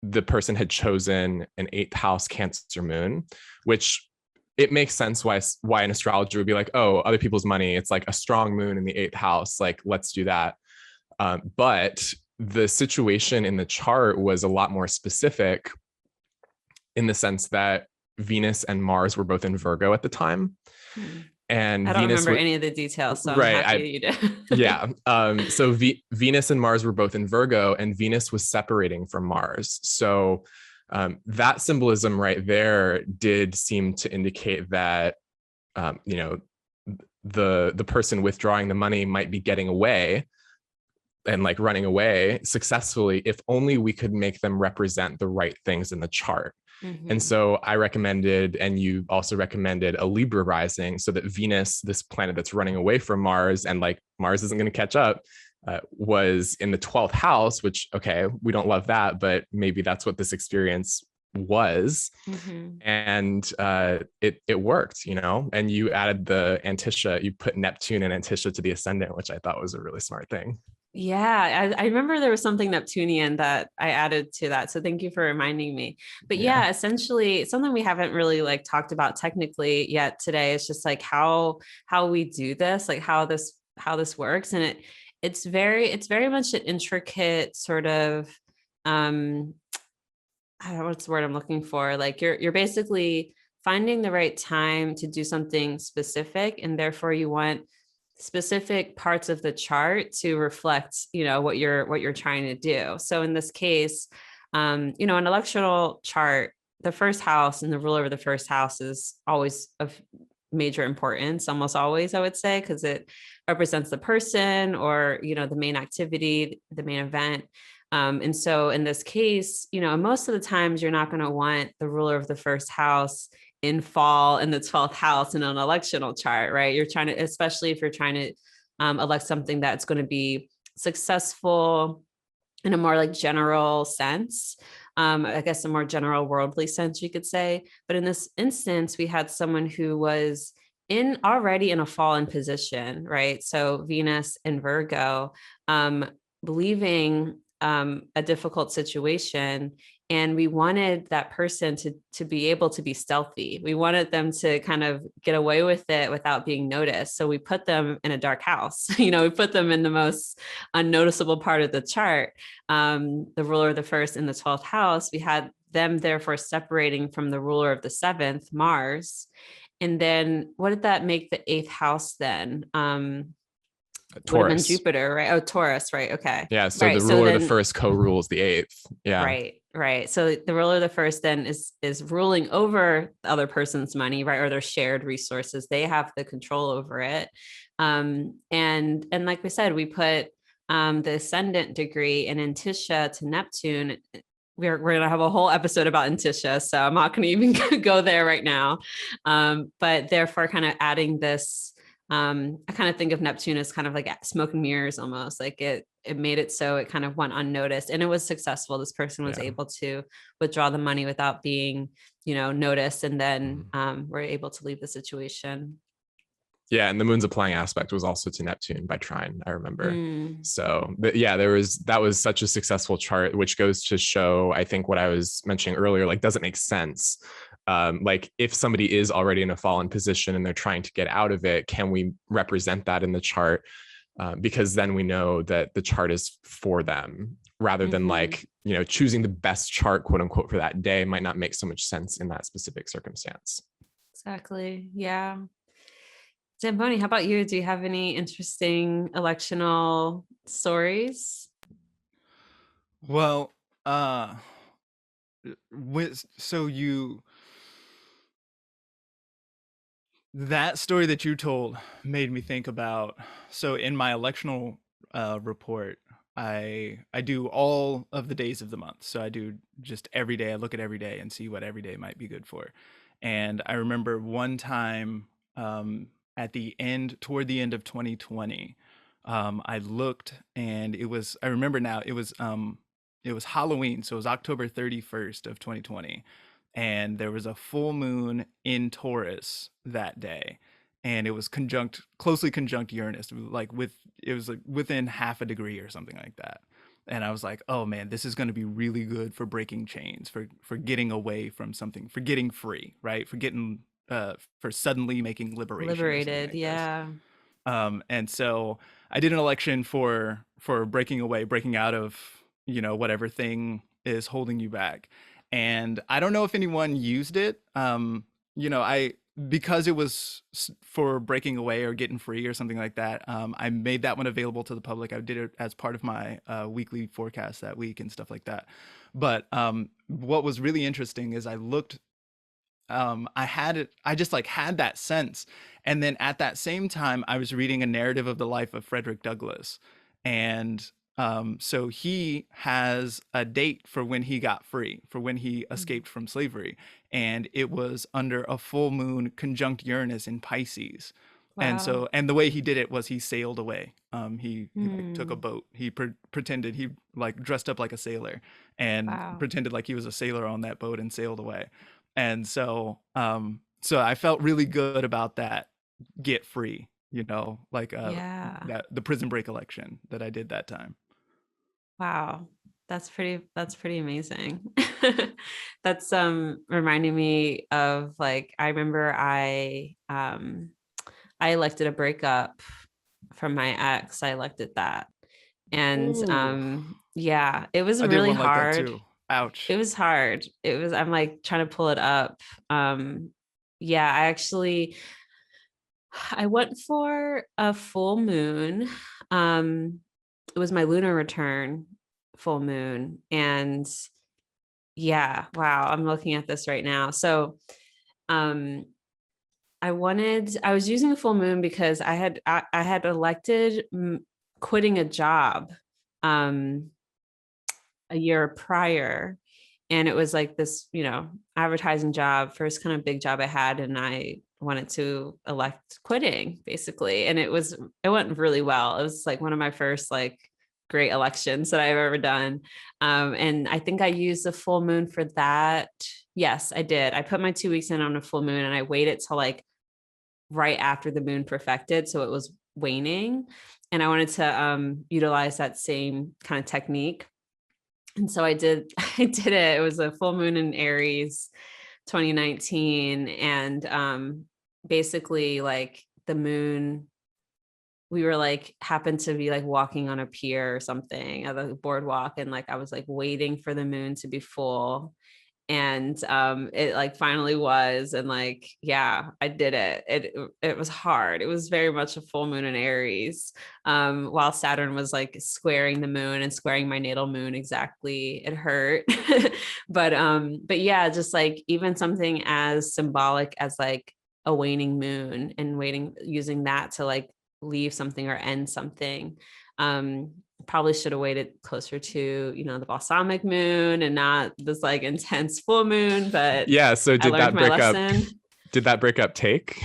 the person had chosen an 8th house Cancer moon, which it makes sense why an astrologer would be like, oh, other people's money, it's like a strong moon in the 8th house, like let's do that. But the situation in the chart was a lot more specific in the sense that Venus and Mars were both in Virgo at the time. And I don't Venus remember any of the details, so I'm right, happy you did. yeah. So Venus and Mars were both in Virgo, and Venus was separating from Mars. So that symbolism right there did seem to indicate that you know, the person withdrawing the money might be getting away and like running away successfully if only we could make them represent the right things in the chart. And so I recommended, and you also recommended, a Libra rising, so that Venus, this planet that's running away from Mars, and like Mars isn't going to catch up, was in the 12th house, which, okay, we don't love that, but maybe that's what this experience was. And it worked, you know, and you added the Antisha, you put Neptune and Antisha to the ascendant, which I thought was a really smart thing. Yeah, I remember there was something Neptunian that I added to that. So thank you for reminding me. But yeah, essentially something we haven't really like talked about technically yet today is just like how we do this, like how this works. And it's very much an intricate sort of I don't know what's the word I'm looking for. Like you're basically finding the right time to do something specific, and therefore you want specific parts of the chart to reflect, you know, what you're trying to do. So in this case, you know, an electoral chart, the first house and the ruler of the first house is always of major importance, almost always, I would say, because it represents the person or, you know, the main activity, the main event. And so in this case, you know, most of the times you're not going to want the ruler of the first house in fall in the 12th house in an electional chart, right? You're trying to, especially if you're trying to elect something that's going to be successful in a more like general sense. I guess a more general worldly sense, you could say. But in this instance, we had someone who was already in a fallen position, right? So Venus and Virgo, leaving a difficult situation. And we wanted that person to be able to be stealthy. We wanted them to kind of get away with it without being noticed. So we put them in a dark house. You know, we put them in the most unnoticeable part of the chart. The ruler of the first in the 12th house, we had them therefore separating from the ruler of the 7th, Mars. And then what did that make the 8th house then? Would have been Jupiter, right? Oh, Taurus, right? Okay. Yeah. So right. the ruler of the first co-rules the 8th. Yeah. Right. So the ruler of the first then is ruling over the other person's money, right? Or their shared resources. They have the control over it. And like we said, we put the ascendant degree in Antisha to Neptune. We're going to have a whole episode about Antisha, so I'm not going to even go there right now. But therefore kind of adding this, I kind of think of Neptune as kind of like smoke and mirrors almost, like it made it so it kind of went unnoticed, and it was successful. This person was able to withdraw the money without being, you know, noticed, and then we're able to leave the situation. Yeah, and the moon's applying aspect was also to Neptune by trine, I remember. Mm. So, but yeah, that was such a successful chart, which goes to show, I think, what I was mentioning earlier, like, doesn't make sense. Like, if somebody is already in a fallen position and they're trying to get out of it, can we represent that in the chart? Because then we know that the chart is for them, rather than like, you know, choosing the best chart, quote unquote, for that day might not make so much sense in that specific circumstance. Exactly. Yeah. Zamboni, how about you? Do you have any interesting electional stories? Well, with so you that story that you told made me think about, so in my electional report, I do all of the days of the month. So I do just every day. I look at every day and see what every day might be good for. And I remember one time, toward the end of 2020, I looked, and I remember now, it was Halloween. So it was October 31st of 2020, and there was a full moon in Taurus that day, and it was closely conjunct Uranus, it was like within half a degree or something like that. And I was like, oh man, this is going to be really good for breaking chains, for getting away from something, for getting free, right? For suddenly making liberation or something Liberated. like this. Yeah. And so I did an election for breaking away, breaking out of, you know, whatever thing is holding you back. And I don't know if anyone used it. You know, because it was for breaking away or getting free or something like that. I made that one available to the public. I did it as part of my weekly forecast that week and stuff like that. But what was really interesting is I looked. I just like had that sense. And then at that same time, I was reading a narrative of the life of Frederick Douglass. And so he has a date for when he got free, for when he escaped from slavery. And it was under a full moon conjunct Uranus in Pisces. And Wow. the way he did it was he sailed away. He like, took a boat. He pretended, he like dressed up like a sailor and Wow. pretended like he was a sailor on that boat and sailed away. And so I felt really good about that get free, you know, like Yeah. that the prison break election that I did that time. Wow. That's pretty amazing. That's reminding me of, like, I remember I elected a breakup from my ex. I elected that. And Ooh, yeah, it was I did really one like that hard. too. Ouch. It was hard. I'm like trying to pull it up. Yeah, I went for a full moon. It was my lunar return full moon. And yeah, wow, I'm looking at this right now. So um I was using a full moon because I had elected quitting a job a year prior, and it was like this, you know, advertising job, first kind of big job I had, and I wanted to elect quitting basically, and it went really well. It was like one of my first like great elections that I've ever done. And I think I used the full moon for that. Yes, I did. I put my 2 weeks in on a full moon, and I waited till like right after the moon perfected, so it was waning, and I wanted to utilize that same kind of technique. And so I did it. It was a full moon in Aries 2019, and basically like the moon, we were like happened to be like walking on a pier or something at the boardwalk, and like I was like waiting for the moon to be full, and it like finally was, and like yeah, I did it. It was hard. It was very much a full moon in Aries, while Saturn was like squaring the moon and squaring my natal moon exactly. It hurt. But yeah, just like even something as symbolic as like a waning moon, and using that to like leave something or end something. Probably should have waited closer to, you know, the balsamic moon and not this like intense full moon, but Yeah, so I learned my lesson. did that breakup take?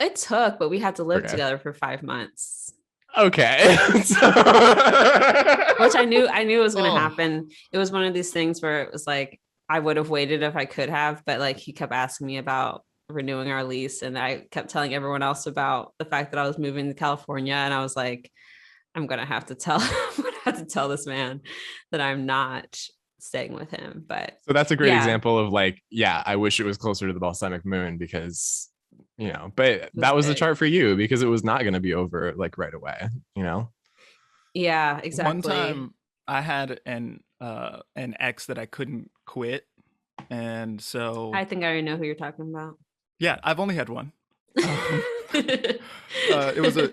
It took, but we had to live Okay. together for 5 months. Okay. Which I knew it was going to Oh. happen. It was one of these things where it was like I would have waited if I could have, but like he kept asking me about renewing our lease, and I kept telling everyone else about the fact that I was moving to California, and I was like, I'm gonna have to tell this man that I'm not staying with him. But So that's a great yeah, example of like, yeah, I wish it was closer to the balsamic moon because, you know, but that was the big. chart for you because it was not going to be over like right away, you know? Yeah, exactly. One time I had an ex that I couldn't quit. And so I think I already know who you're talking about. yeah, I've only had one. It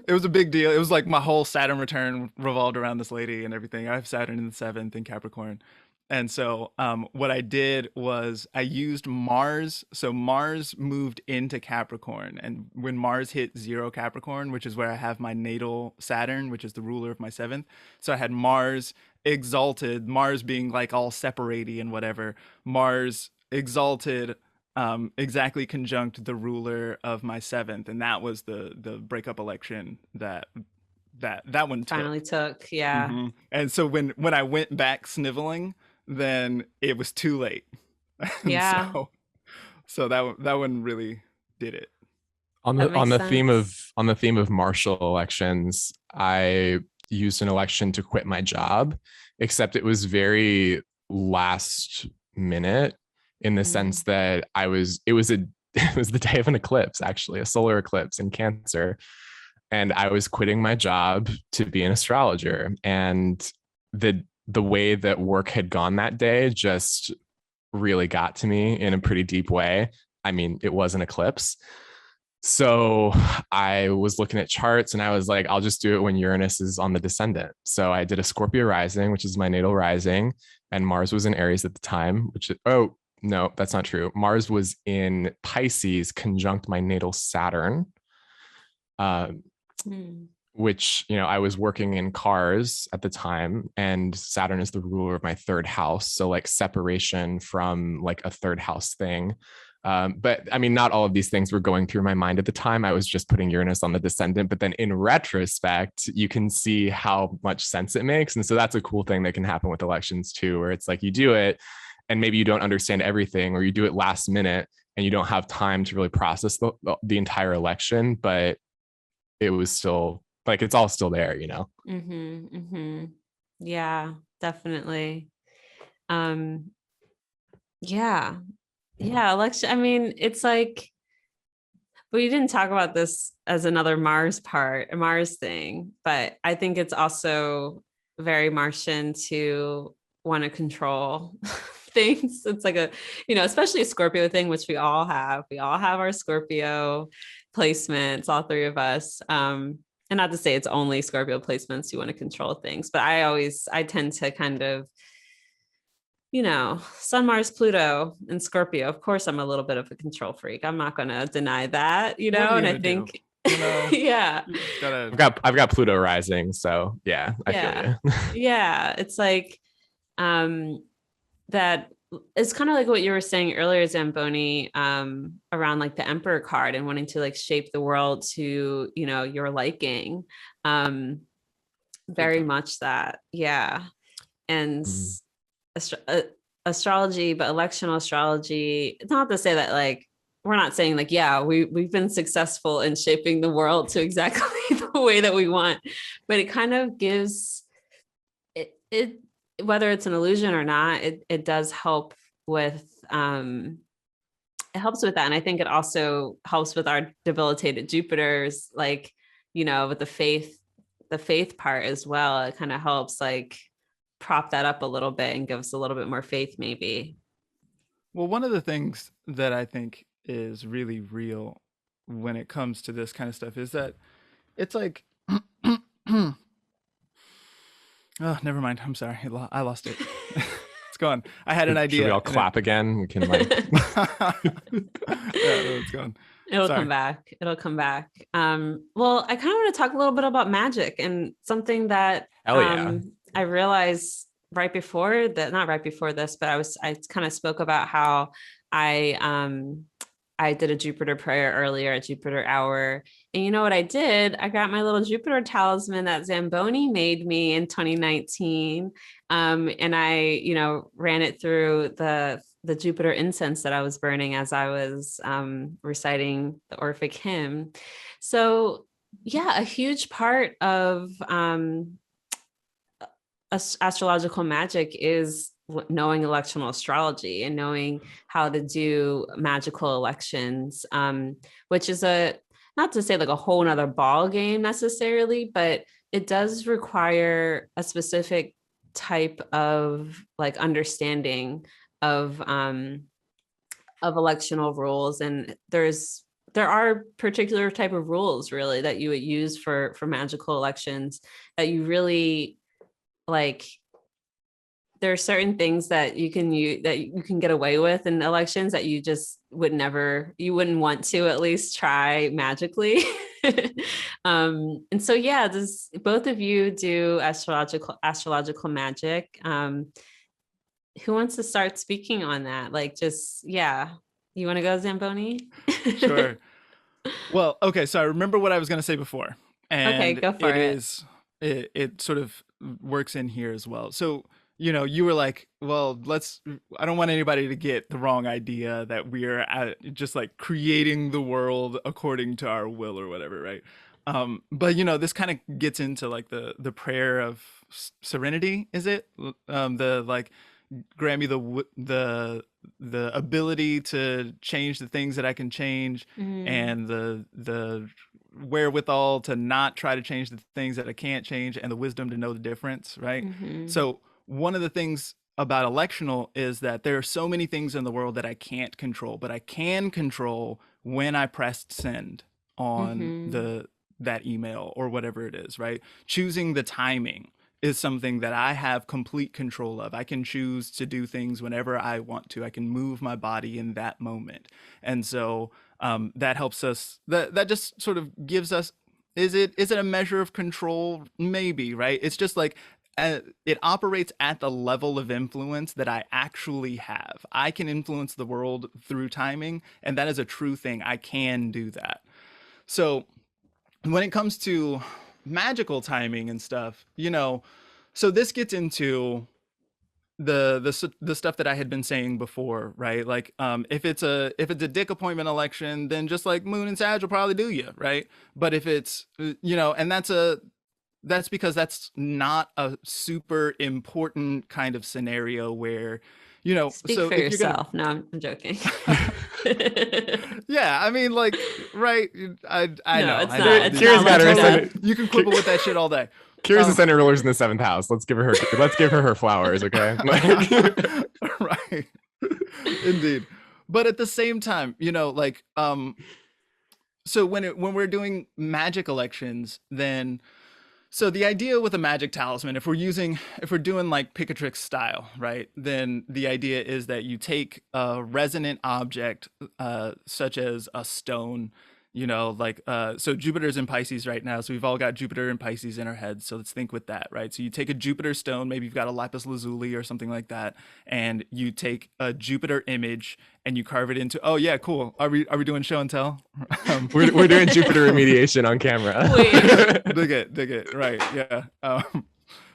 was a big deal. It was like my whole Saturn return revolved around this lady and everything. I have Saturn in the 7th in Capricorn. And so what I did was I used Mars. So Mars moved into Capricorn. And when Mars hit 0 Capricorn, which is where I have my natal Saturn, which is the ruler of my 7th. So I had Mars exalted, Mars being like all separatey and whatever. Mars exalted exactly conjunct the ruler of my 7th. And that was the breakup election that one Finally took. Yeah. Mm-hmm. And so when I went back sniveling, then it was too late. Yeah. So that one really did it. On the theme of martial elections, I used an election to quit my job, except it was very last minute in the sense that it was the day of an eclipse, actually, a solar eclipse in Cancer. And I was quitting my job to be an astrologer. And the way that work had gone that day just really got to me in a pretty deep way. I mean, it was an eclipse. So I was looking at charts and I was like, I'll just do it when Uranus is on the descendant. So I did a Scorpio rising, which is my natal rising, and Mars was in Aries at the time, oh, no, that's not true. Mars was in Pisces conjunct my natal Saturn. Which, you know, I was working in cars at the time, and Saturn is the ruler of my 3rd house. So like separation from like a 3rd house thing. But I mean, not all of these things were going through my mind at the time. I was just putting Uranus on the descendant. But then in retrospect, you can see how much sense it makes. And so that's a cool thing that can happen with elections too, where it's like you do it and maybe you don't understand everything, or you do it last minute and you don't have time to really process the entire election, but it was still like, it's all still there, you know? Yeah, definitely. Yeah. Election. I mean, it's like, we didn't talk about this as another Mars thing, but I think it's also very Martian to want to control things. It's like especially a Scorpio thing, which we all have. We all have our Scorpio placements, all 3 of us. And not to say it's only Scorpio placements you want to control things, but I tend to kind of, Sun, Mars, Pluto, and Scorpio. Of course, I'm a little bit of a control freak. I'm not going to deny that, and I think, yeah, I've got Pluto rising. So yeah, I feel you. Yeah. It's like, that it's kind of like what you were saying earlier, Zamboni, around like the Emperor card and wanting to like shape the world to, your liking. Very much that. Yeah. And astrology, but electional astrology, it's not to say that like, we're not saying like, yeah, we've been successful in shaping the world to exactly the way that we want, but it kind of gives it whether it's an illusion or not, it does help with it helps with that. And I think it also helps with our debilitated Jupiters, like, with the faith part as well. It kind of helps like prop that up a little bit and gives a little bit more faith, maybe. Well, one of the things that I think is really real when it comes to this kind of stuff is that it's like, oh, never mind. I'm sorry. I lost it. It's gone. I had an idea. Should we all clap again? We can like. Yeah, it's gone. It'll come back. Well, I kind of want to talk a little bit about magic, and something that I realized right before that, not right before this, but I kind of spoke about how I I did a Jupiter prayer earlier at Jupiter hour. And you know what I did? I got my little Jupiter talisman that Zamboni made me in 2019. And I, ran it through the Jupiter incense that I was burning as I was reciting the Orphic hymn. So yeah, a huge part of astrological magic is knowing electional astrology and knowing how to do magical elections, which is not to say like a whole nother ball game necessarily, but it does require a specific type of like understanding of electional rules. And there are particular type of rules really that you would use for magical elections that you really like. There are certain things that you can get away with in elections that you just you wouldn't want to at least try magically. And so, yeah, both of you do astrological magic. Who wants to start speaking on that? Like, you want to go, Zamboni? Sure. Well, okay. So I remember what I was going to say before, and okay, go for it. It sort of works in here as well. So, you were like, well, I don't want anybody to get the wrong idea that we're just like creating the world according to our will or whatever, right? But this kind of gets into like the prayer of serenity, is it? The like, grant me the ability to change the things that I can change, and the wherewithal to not try to change the things that I can't change, and the wisdom to know the difference, right? So one of the things about electional is that there are so many things in the world that I can't control, but I can control when I pressed send on that email or whatever it is, right? Choosing the timing is something that I have complete control of. I can choose to do things whenever I want to. I can move my body in that moment. And so that helps us, that just sort of gives us, is it a measure of control? Maybe, right? It's just like, it operates at the level of influence that I actually have. I can influence the world through timing, and that is a true thing. I can do that. So when it comes to magical timing and stuff, so this gets into the stuff that I had been saying before, right? Like, if it's a dick appointment election, then just like Moon and Sag will probably do you, right? But if it's, and that's because that's not a super important kind of scenario where, Speak so for if yourself. No, I'm joking. Yeah, I mean, like, right? I No, know. it's I not. know. It's Kira's not got like her that. You can quibble with that shit all day. Kira's the center rulers in the 7th house. Let's give her flowers, okay? Right. Indeed. But at the same time, like, so when we're doing magic elections, then so the idea with a magic talisman, if we're doing like pick a trick style, right? Then the idea is that you take a resonant object, such as a stone, like, so Jupiter's in Pisces right now. So we've all got Jupiter and Pisces in our heads. So let's think with that, right? So you take a Jupiter stone, maybe you've got a lapis lazuli or something like that. And you take a Jupiter image and you carve it into, oh yeah, cool. Are we doing show and tell? We're doing Jupiter remediation on camera. dig it. Right. Yeah.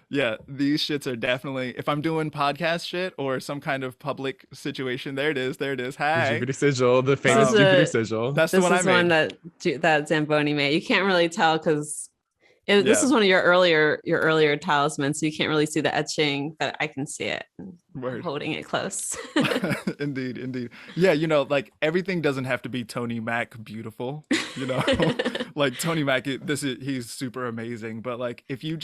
Yeah, these shits are definitely, if I'm doing podcast shit or some kind of public situation, there it is. Hi. The Jupiter sigil, the famous Jupiter sigil. That's the one I made. This is one that Zamboni made. You can't really tell because this is one of your earlier talismans, so you can't really see the etching, but I can see it. Word. Holding it close. Indeed. Yeah, like everything doesn't have to be Tony Mac beautiful, like Tony Mac, he's super amazing. But like, if you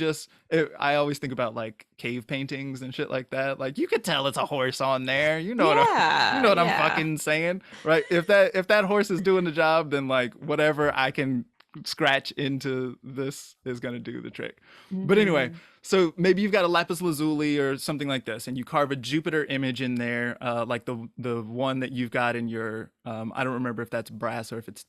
I always think about like cave paintings and shit like that. Like you could tell it's a horse on there. You know what I'm fucking saying, right? If that horse is doing the job, then like whatever I can scratch into this is going to do the trick. But anyway, so maybe you've got a lapis lazuli or something like this, and you carve a Jupiter image in there, like the one that you've got in your I don't remember if that's brass or if it's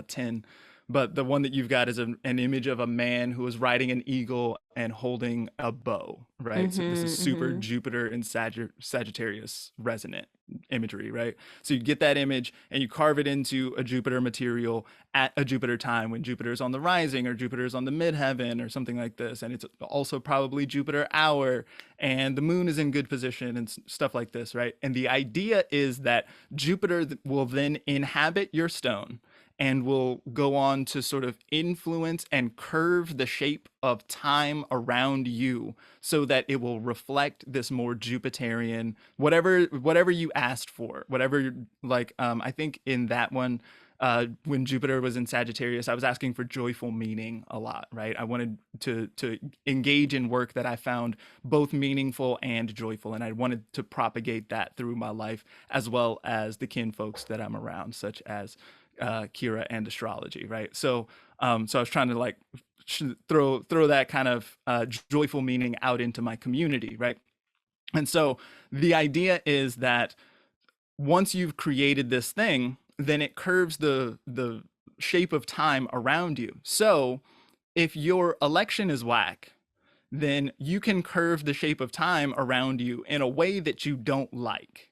tin, but the one that you've got is an image of a man who is riding an eagle and holding a bow, right? So this is super Jupiter and Sagittarius resonant imagery, right? So you get that image and you carve it into a Jupiter material at a Jupiter time when Jupiter is on the rising or Jupiter is on the midheaven or something like this. And it's also probably Jupiter hour and the moon is in good position and stuff like this, right? And the idea is that Jupiter will then inhabit your stone and will go on to sort of influence and curve the shape of time around you so that it will reflect this more Jupiterian, whatever you asked for, whatever, like, I think in that one, when Jupiter was in Sagittarius, I was asking for joyful meaning a lot, right? I wanted to engage in work that I found both meaningful and joyful, and I wanted to propagate that through my life as well as the kin folks that I'm around, such as Kirah and astrology, right? So I was trying to like throw that kind of joyful meaning out into my community, right? And so the idea is that once you've created this thing, then it curves the shape of time around you. So if your election is whack, then you can curve the shape of time around you in a way that you don't like,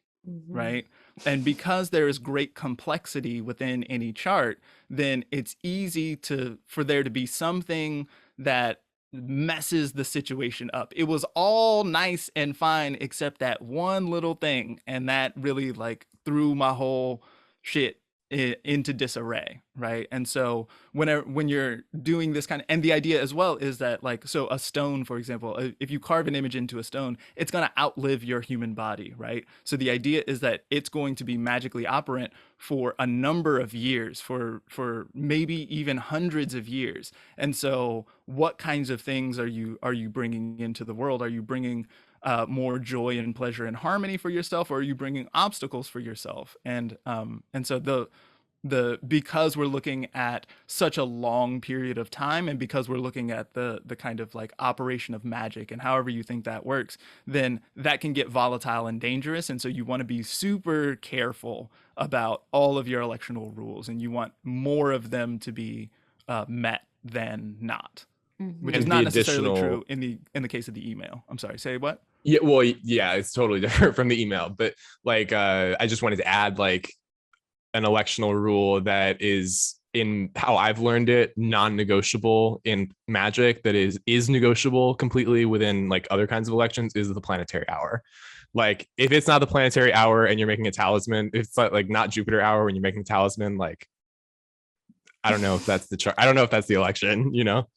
right? And because there is great complexity within any chart, then it's easy for there to be something that messes the situation up. It was all nice and fine except that one little thing, and that really like threw my whole shit into disarray, right? And so when you're doing this kind of, and the idea as well is that like, so a stone, for example, if you carve an image into a stone, it's going to outlive your human body, right? So the idea is that it's going to be magically operant for a number of years, for maybe even hundreds of years. And so what kinds of things are you bringing into the world? Are you bringing more joy and pleasure and harmony for yourself, or are you bringing obstacles for yourself? And so because we're looking at such a long period of time, and because we're looking at the kind of like operation of magic and however you think that works, then that can get volatile and dangerous. And so you want to be super careful about all of your electional rules, and you want more of them to be met than not. Which is not necessarily true in the case of the email. I'm sorry, say what? Yeah, well, yeah, it's totally different from the email, but like I just wanted to add like an electional rule that is, in how I've learned it, non-negotiable in magic, that is negotiable completely within like other kinds of elections, is the planetary hour. Like if it's not the planetary hour and you're making a talisman, if it's like not Jupiter hour when you're making a talisman, like I don't know if that's the chart. I don't know if that's the election, you know?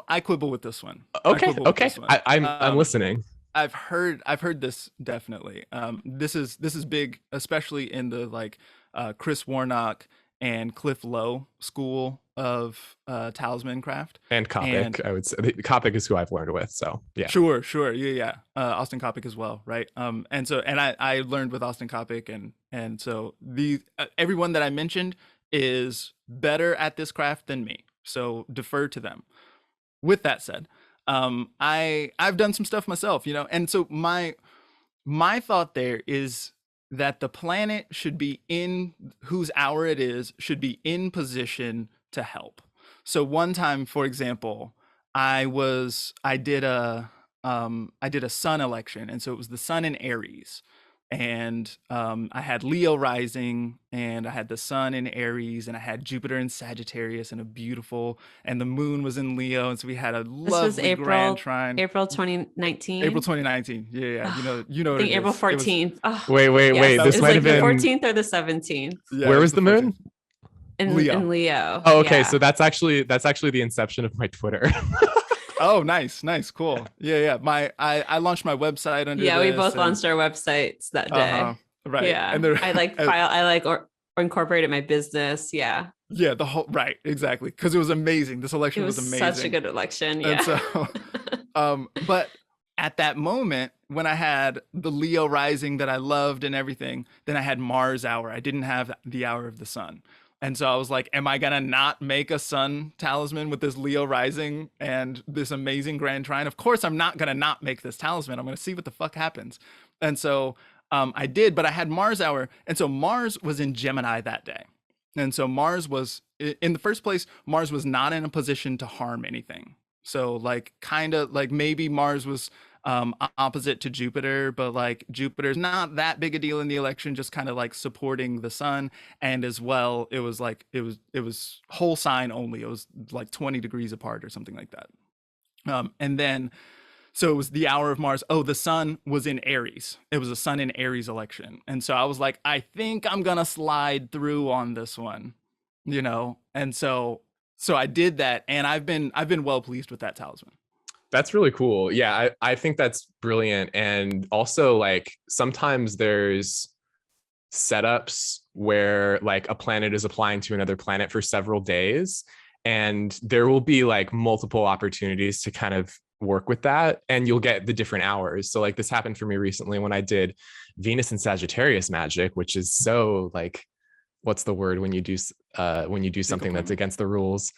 I quibble with this one. Okay. I'm listening. I've heard this definitely. This is big, especially in the like Chris Warnock and Cliff Lowe school of talisman craft. And Copic, I would say. Copic is who I've learned with, so yeah. Sure. Yeah. Austin Copic as well, right? And I learned with Austin Copic, and so the everyone that I mentioned is better at this craft than me, so defer to them. With that said, I've done some stuff myself, and so my thought there is that the planet should be in whose hour it is, should be in position to help. So one time, for example, I did a sun election, and so it was the sun in Aries. And I had Leo rising, and I had the sun in Aries, and I had Jupiter in Sagittarius, and and the moon was in Leo, and so we had a lovely grand trine. April 2019. April 2019. Yeah. You know. I think April 14th. Wait. This might have been the 14th or the 17th. Yeah, where was the moon? In Leo. Oh, okay. Yeah. So that's actually the inception of my Twitter. Oh, nice, cool. Yeah. I launched my website under. Yeah, we both launched our websites that day. Right. Yeah. And I incorporated my business. Yeah. Yeah, the whole right, exactly. Because it was amazing. This election was amazing. Such a good election. Yeah. And so, but at that moment when I had the Leo rising that I loved and everything, then I had Mars hour. I didn't have the hour of the sun. And so I was like, am I going to not make a sun talisman with this Leo rising and this amazing grand trine? Of course, I'm not going to not make this talisman. I'm going to see what the fuck happens. And so I did, but I had Mars hour. And so Mars was in Gemini that day. And so Mars was in the first place, Mars was not in a position to harm anything. So like kind of like maybe Mars was opposite to Jupiter, but like Jupiter's not that big a deal in the election, just kind of like supporting the sun. And as well, it was like it was whole sign only. It was like 20 degrees apart or something like that. And then so it was the hour of Mars. Oh, the sun was in Aries. It was a sun in Aries election. And so I was like, I think I'm gonna slide through on this one, you know? And so I did that, and I've been well pleased with that talisman. That's really cool. Yeah, I think that's brilliant. And also, like, sometimes there's setups where like a planet is applying to another planet for several days, and there will be like multiple opportunities to kind of work with that, and you'll get the different hours. So like this happened for me recently when I did Venus and Sagittarius magic, which is so like, what's the word when you do something that's against the rules?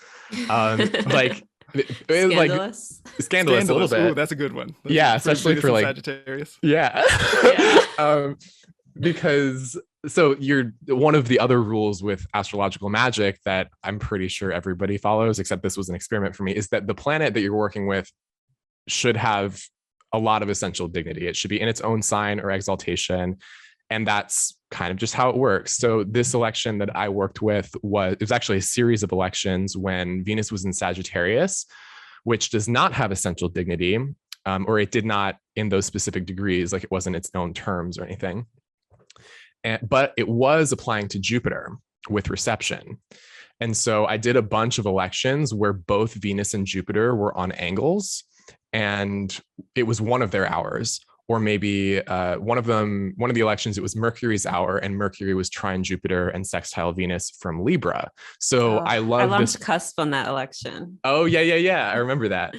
Like Scandalous. Like scandalous a little bit. Ooh, that's a good one. Yeah, especially for like Sagittarius. Yeah. Because so you're one of the other rules with astrological magic that I'm pretty sure everybody follows, except this was an experiment for me, is that the planet that you're working with should have a lot of essential dignity. It should be in its own sign or exaltation. And that's kind of just how it works. So this election that I worked with it was actually a series of elections when Venus was in Sagittarius, which does not have essential dignity, or it did not in those specific degrees, like it wasn't its own terms or anything. But it was applying to Jupiter with reception. And so I did a bunch of elections where both Venus and Jupiter were on angles, and it was one of their hours. Or maybe one of the elections, it was Mercury's hour, and Mercury was trine Jupiter and sextile Venus from Libra. So I love this cusp on that election. Oh, yeah. I remember that.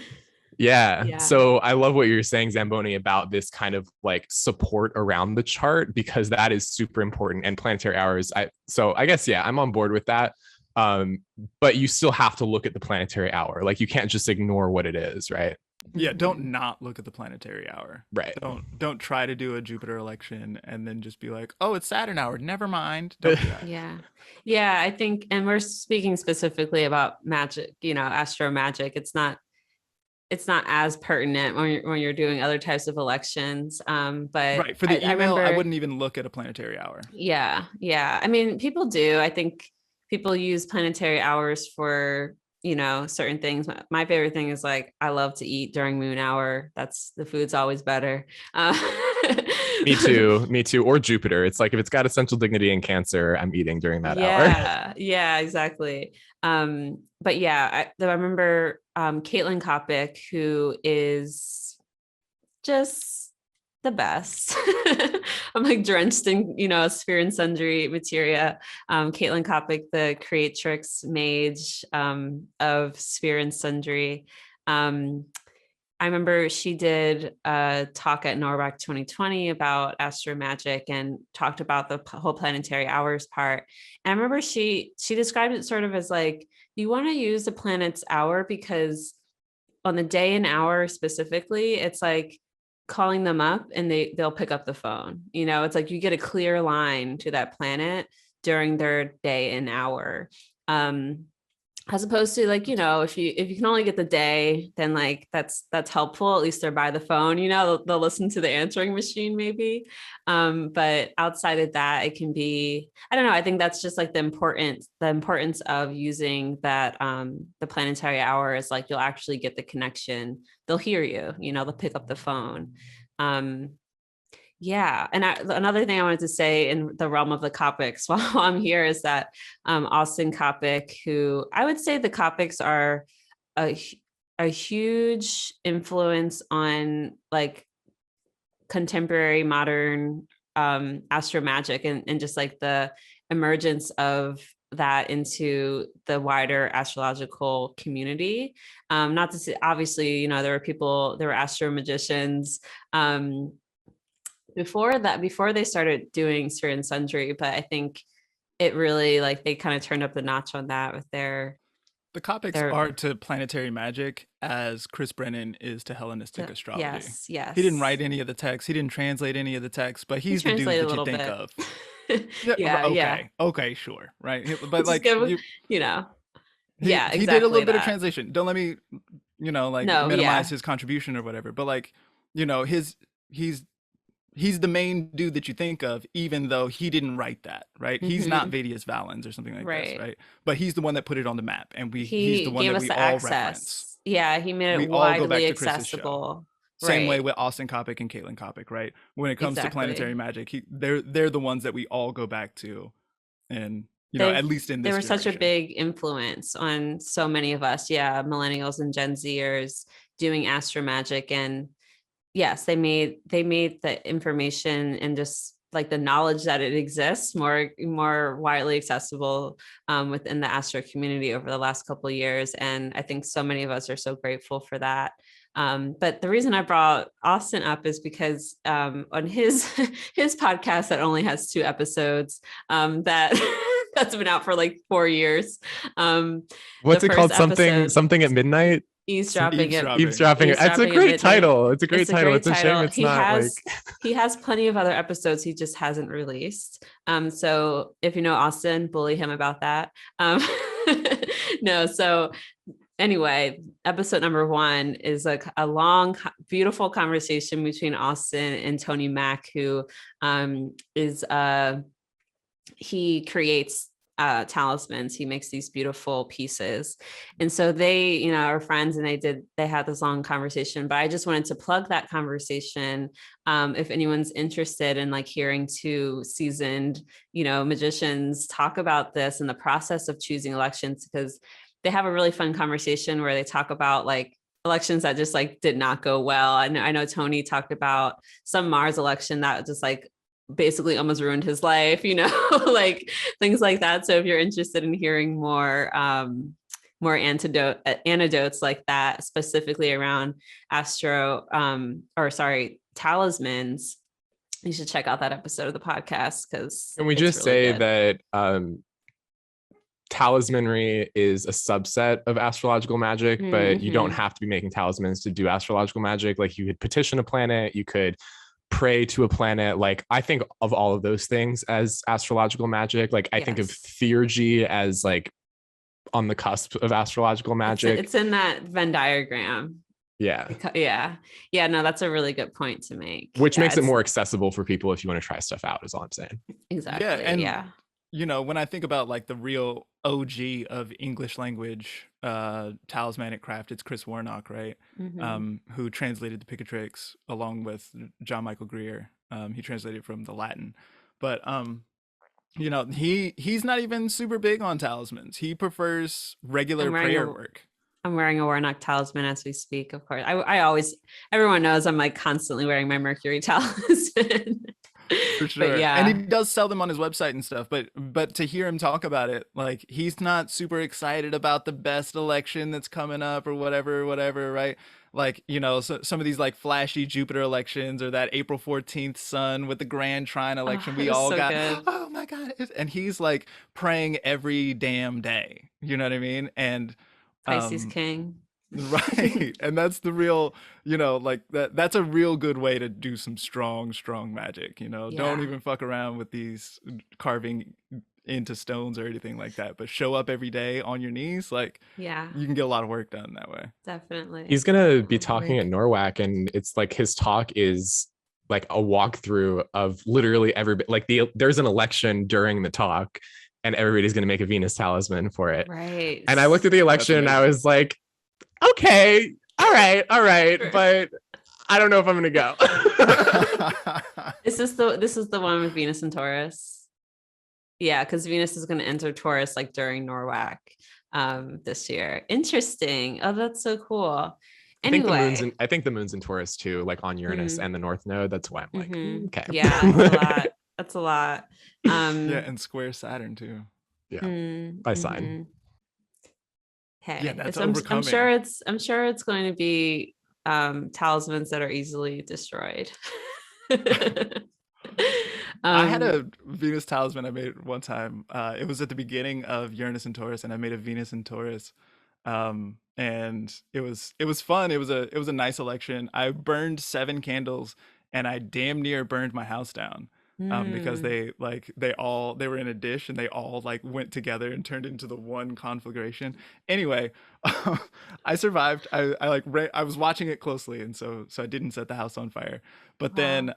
Yeah. So I love what you're saying, Zamboni, about this kind of like support around the chart, because that is super important. And planetary hours. So I guess, yeah, I'm on board with that. But you still have to look at the planetary hour. Like you can't just ignore what it is, right? Yeah, don't not look at the planetary hour. Right. Don't try to do a Jupiter election and then just be like, oh, it's Saturn hour. Never mind. Don't do that. Yeah. I think, and we're speaking specifically about magic, astro magic. It's not as pertinent when you're doing other types of elections. But right. For the email, I wouldn't even look at a planetary hour. Yeah. I mean, people do. I think people use planetary hours for certain things. My favorite thing is like, I love to eat during moon hour. The food's always better. Me too. Or Jupiter. It's like, if it's got essential dignity in Cancer, I'm eating during that hour. Yeah, exactly. But yeah, I remember Caitlin Kopic, who is just the best. I'm like drenched in, sphere and sundry materia. Caitlin Kopic, the creatrix mage of sphere and sundry. I remember she did a talk at NORWAC 2020 about astro magic and talked about the whole planetary hours part. And I remember she described it sort of as like, you want to use the planet's hour because on the day and hour specifically, it's like calling them up and they'll pick up the phone. It's like you get a clear line to that planet during their day and hour. As opposed to like, if you can only get the day, then like that's helpful. At least they're by the phone, they'll listen to the answering machine maybe. But outside of that, it can be, I don't know. I think that's just like the importance of using that, the planetary hour is like, you'll actually get the connection. They'll hear you, they'll pick up the phone. Yeah. And another thing I wanted to say in the realm of the Kopics while I'm here is that Austin Kopic, who I would say the Kopics are a huge influence on like contemporary modern astro magic and just like the emergence of that into the wider astrological community. Not to say, obviously, there were astro magicians before they started doing sphere and sundry, but I think it really like they kind of turned up the notch on that with their The Copics They're are to planetary magic as Chris Brennan is to Hellenistic the, astrology. yes. He didn't write any of the text. He didn't translate any of the text, but He he's the dude translated a that you little think bit. of. Yeah, Yeah. okay, sure, right. But Just like give, you know, yeah, he did a exactly little bit of that. translation. Don't let me, like No, minimize yeah. his contribution or whatever. But like, he's he's the main dude that you think of, even though he didn't write that, right? He's not Hmm. Vedius Valens or something like this, Right. right? But he's the one that put it on the map, and he's the He one gave that us we the all reference. access. Yeah, he made it We all go back widely to Chris's show. accessible. Same way Right. with Austin Coppock and Caitlin Coppock, right? When it comes to planetary Exactly. magic, they're the ones that we all go back to, and They at least in they this were such a generation. big influence on so many of us. Yeah, millennials and Gen Zers doing astro magic, and yes, they made the information and just like the knowledge that it exists more widely accessible within the astro community over the last couple of years. And I think so many of us are so grateful for that. But the reason I brought Austin up is because on his his podcast that only has 2 episodes, that that's been out for like 4 years. The What's it first called? episode, Something at midnight? eavesdropping at Eavesdropping. It's a eavesdropping at great midnight. title. It's a great It's a title. great It's a shame title. it's not like He has plenty of other episodes he just hasn't released. So if you know Austin, bully him about that. No, so anyway, episode number 1 is a long, beautiful conversation between Austin and Tony Mack, who is he creates talismans. He makes these beautiful pieces. And so they, are friends, and they had this long conversation, but I just wanted to plug that conversation. If anyone's interested in like hearing 2 seasoned, magicians talk about this and the process of choosing elections, because they have a really fun conversation where they talk about like elections that just like did not go well. I know Tony talked about some Mars election that just like basically almost ruined his life, like things like that. So if you're interested in hearing more anecdotes like that, specifically around talismans, you should check out that episode of the podcast, because can we it's just really say good. that talismanry is a subset of astrological magic, but you don't have to be making talismans to do astrological magic. Like you could petition a planet, you could pray to a planet. Like I think of all of those things as astrological magic. Like I think of theurgy as like on the cusp of astrological magic. It's in that Venn diagram. Yeah. No, that's a really good point to make, which makes it more accessible for people if you want to try stuff out, is all I'm saying. Exactly. When I think about like the real OG of English language talismanic craft, it's Chris Warnock, right? Who translated the Picatrix along with John Michael Greer. He translated from the Latin, but he's not even super big on talismans. He prefers regular prayer work. I'm wearing a Warnock talisman as we speak, of course. I always, everyone knows I'm like constantly wearing my Mercury talisman. For sure. But yeah. And he does sell them on his website and stuff, but to hear him talk about it, like he's not super excited about the best election that's coming up or whatever, right? Like, so some of these like flashy Jupiter elections, or that April 14th sun with the grand trine election we all got. Good. Oh my God. And he's like praying every damn day. You know what I mean? And Pisces King. Right. And that's the real, like that's a real good way to do some strong magic. Don't even fuck around with these carving into stones or anything like that, but show up every day on your knees. Like, you can get a lot of work done that way. Definitely. He's gonna be talking at NORWAC, and it's like his talk is like a walkthrough of literally everybody. Like there's an election during the talk, and everybody's gonna make a Venus talisman for it. Right. And I looked at the election and I was like, okay, all right, but I don't know if I'm gonna go. This is the one with Venus and Taurus. Yeah, because Venus is going to enter Taurus like during NORWAC this year. Interesting. Oh, that's so cool. Anyway, I think the moon's in Taurus too, like on Uranus and the North Node. That's why I'm like, okay. Yeah, that's a lot. Yeah, and square Saturn too. Yeah, by sign. Hey, yeah, that's I'm sure it's going to be talismans that are easily destroyed. I had a Venus talisman I made one time. It was at the beginning of Uranus and Taurus, and I made a Venus and Taurus And it was fun. It was a nice election. I burned 7 candles, and I damn near burned my house down. Because Mm. they were in a dish, and they all like went together and turned into the one conflagration. Anyway, I survived. I was watching it closely, and so I didn't set the house on fire. But Wow. then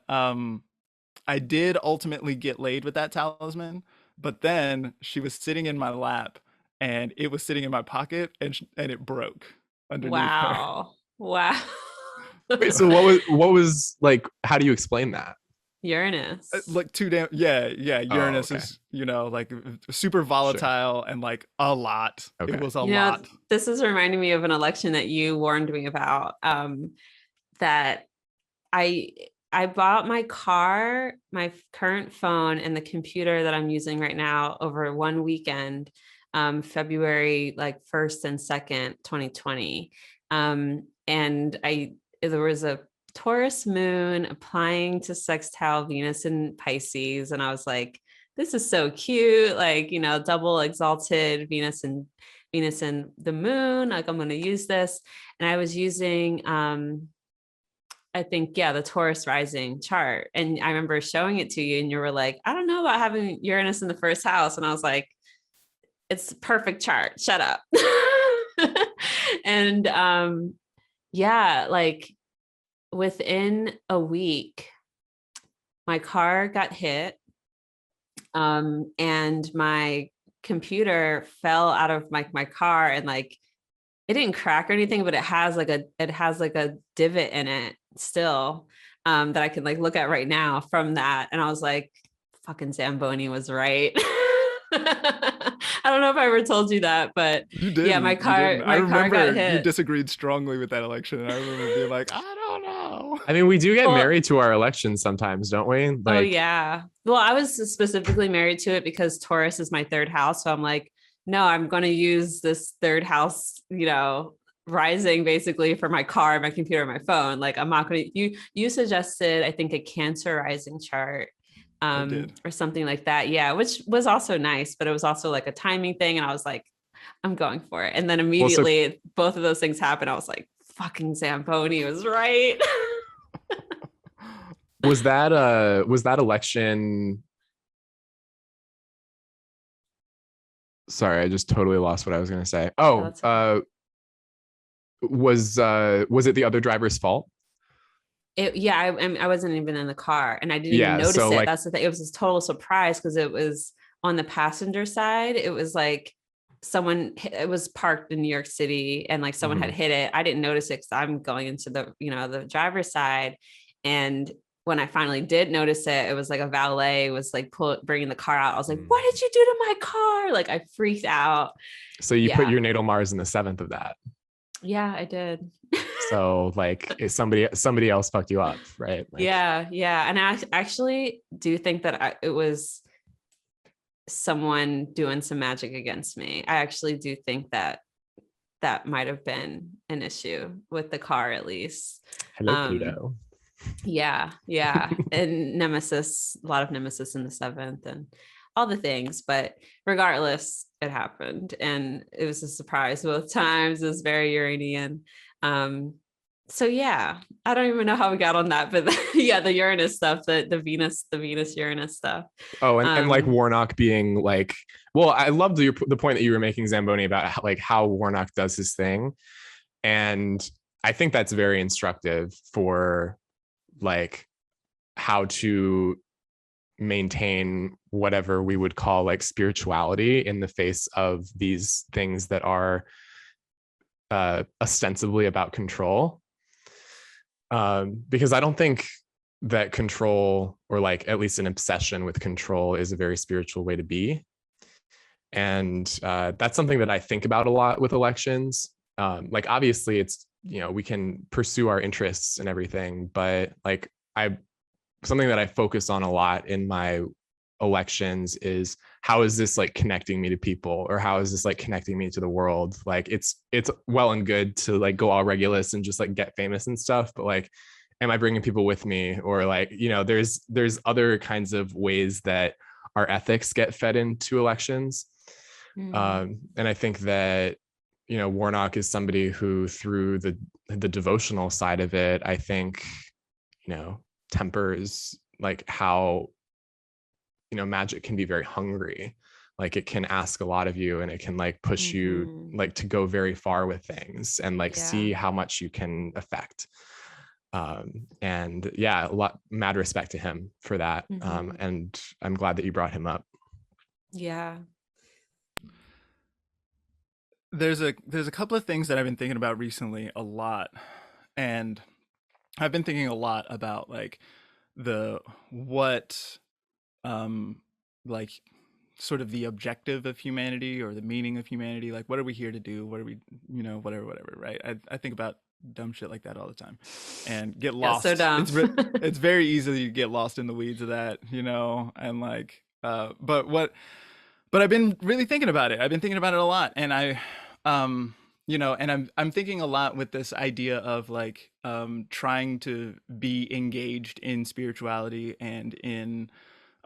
I did ultimately get laid with that talisman, but then she was sitting in my lap, and it was sitting in my pocket, and it broke underneath her. Wow. Wow. Wait, so what was like, how do you explain that? Uranus. Like too damn, yeah, Oh, Uranus okay. is, like super Sure. volatile, and like a lot. It Okay. was a You know, lot. this is reminding me of an election that you warned me about. That I I bought my car, my current phone, and the computer that I'm using right now over one weekend, February like 1st and 2nd, 2020. And there was a Taurus moon applying to sextile Venus and Pisces, and I was like, this is so cute, like, double exalted Venus and the moon. Like, I'm going to use this. And I was using I think, yeah, the Taurus rising chart. And I remember showing it to you, and you were like, I don't know about having Uranus in the first house. And I was like, it's a perfect chart. Shut up. And yeah, like within a week, my car got hit, and my computer fell out of my car, and like it didn't crack or anything, but it has like a divot in it still, that I can like look at right now from that. And I was like, fucking Zamboni was right. I don't know if I ever told you that, but You yeah, didn't. my You didn't. car I my car got remember you hit. disagreed strongly with that election, and I remember being like, I don't know. I mean, we do get Well, married to our elections sometimes, don't we? oh Like, yeah. Well, I was specifically married to it because Taurus is my third house. So I'm like, no, I'm going to use this third house, rising basically for my car, my computer, my phone. Like, I'm not going to, you suggested, I think, a Cancer rising chart, I did. or something like that. Yeah. Which was also nice, but it was also like a timing thing. And I was like, I'm going for it. And then well, so immediately both of those things happened. I was like, fucking Zamboni was right. was that election? Sorry, I just totally lost what I was going to say. Oh, Oh, that's okay. Was it the other driver's fault? I wasn't even in the car, and I didn't even Yeah, notice so it. like, That's the thing. It was this total surprise because it was on the passenger side. It was like it was parked in New York City, and like someone had mhm. hit it. I didn't notice it because I'm going into the driver's side. And when I finally did notice it, it was like a valet was like bringing the car out. I was like, what did you do to my car? Like, I freaked out. So you put Yeah. your natal Mars in the 7th of that. Yeah, I did. So like, if somebody else fucked you up, right? Like, Yeah, yeah. And I actually do think that it was someone doing some magic against me. I actually do think that that might have been an issue with the car, at least. hello, Um, Pluto. yeah. And Nemesis, a lot of Nemesis in the 7th and all the things. But regardless, it happened. And it was a surprise both times. It was very Uranian. So yeah, I don't even know how we got on that, but yeah, the Uranus stuff, the Venus Uranus stuff. Oh, and like Um, Warnock being like, well, I loved the point that you were making, Zamboni, about how Warnock does his thing, and I think that's very instructive for like how to maintain whatever we would call like spirituality in the face of these things that are ostensibly about control. Because I don't think that control, or like at least an obsession with control, is a very spiritual way to be. And that's something that I think about a lot with elections. Like, obviously it's, we can pursue our interests and everything, but like, something that I focus on a lot in my elections is, how is this like connecting me to people, or how is this like connecting me to the world? Like, it's well and good to like go all Regulus and just like get famous and stuff, but like, am I bringing people with me? Or like, there's other kinds of ways that our ethics get fed into elections. mm, And I think that Warnock is somebody who, through the devotional side of it, I think, tempers like how, magic can be very hungry. Like it can ask a lot of you, and it can like push you like to go very far with things and like see how much you can affect. And yeah, mad respect to him for that. And I'm glad that you brought him up. Yeah. There's a couple of things that I've been thinking about recently a lot. And I've been thinking a lot about like like sort of the objective of humanity or the meaning of humanity. Like, what are we here to do? What are we, whatever, right? I think about dumb shit like that all the time and get lost. So dumb. It's very easy to get lost in the weeds of that, and like, but I've been really thinking about it. I've been thinking about it a lot. And and I'm thinking a lot with this idea of like, trying to be engaged in spirituality and in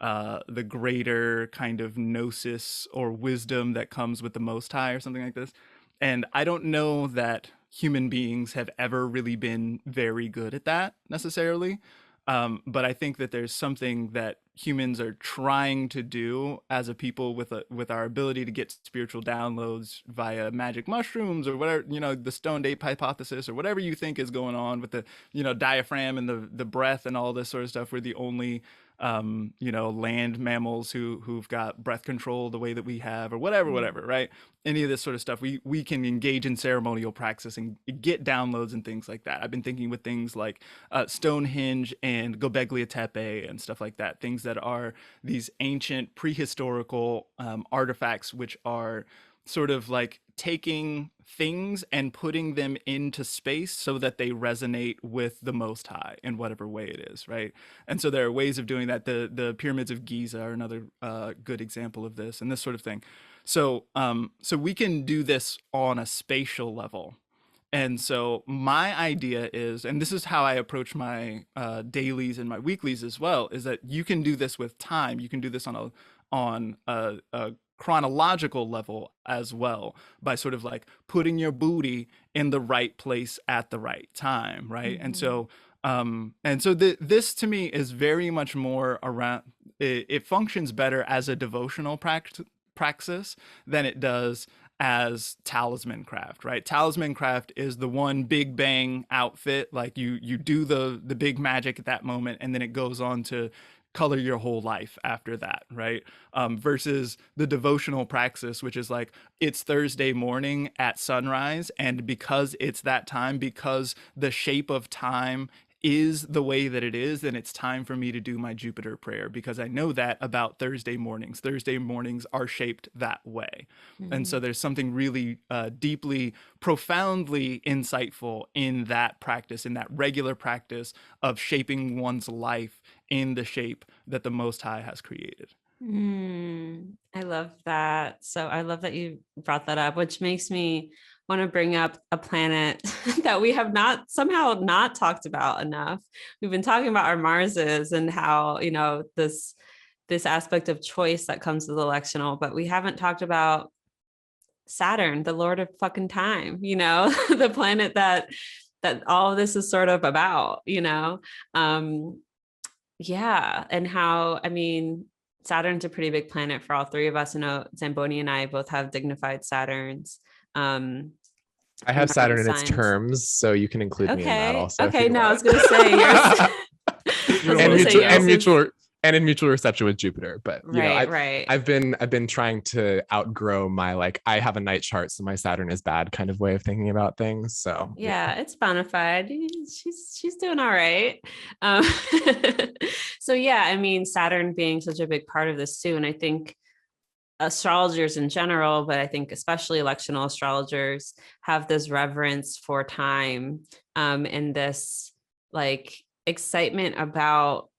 the greater kind of gnosis or wisdom that comes with the Most High or something like this. And I don't know that human beings have ever really been very good at that necessarily. But I think that there's something that humans are trying to do as a people with our ability to get spiritual downloads via magic mushrooms or whatever, the stoned ape hypothesis or whatever you think is going on with the, diaphragm and the breath and all this sort of stuff. We're the only land mammals who've got breath control the way that we have, or whatever, right? Any of this sort of stuff, we can engage in ceremonial practice and get downloads and things like that. I've been thinking with things like Stonehenge and Gobekli Tepe and stuff like that, things that are these ancient prehistorical artifacts, which are sort of like taking things and putting them into space so that they resonate with the Most High in whatever way it is, right? And so there are ways of doing that. The pyramids of Giza are another good example of this, and this sort of thing. So we can do this on a spatial level. And so my idea is, and this is how I approach my dailies and my weeklies as well, is that you can do this with time. You can do this on a chronological level as well, by sort of like putting your booty in the right place at the right time, right? And so this to me is very much more around, it functions better as a devotional praxis than it does as talisman craft, right? Talisman craft is the one big bang outfit, like you do the big magic at that moment, and then it goes on to color your whole life after that, right? Versus the devotional praxis, which is like, it's Thursday morning at sunrise, and because it's that time, because the shape of time is the way that it is, then it's time for me to do my Jupiter prayer, because I know that about Thursday mornings. Thursday mornings are shaped that way. And so there's something really deeply, profoundly insightful in that practice, in that regular practice of shaping one's life in the shape that the Most High has created. I love that. So I love that you brought that up, which makes me want to bring up a planet that we have not talked about enough. We've been talking about our Marses and how, this aspect of choice that comes with electional, but we haven't talked about Saturn, the Lord of fucking time, the planet that all of this is sort of about, yeah. And how, Saturn's a pretty big planet for all three of us. I know Zamboni and I both have dignified Saturns. I have Saturn in its terms, so you can include me in that also. Okay, no, I was gonna say yours. And in mutual reception with Jupiter, but right. I've been trying to outgrow my, like, I have a night chart, so my Saturn is bad kind of way of thinking about things. So yeah. It's bona fide. She's doing all right. So yeah, Saturn being such a big part of this too, and I think astrologers in general, but I think especially electional astrologers, have this reverence for time, and this like excitement about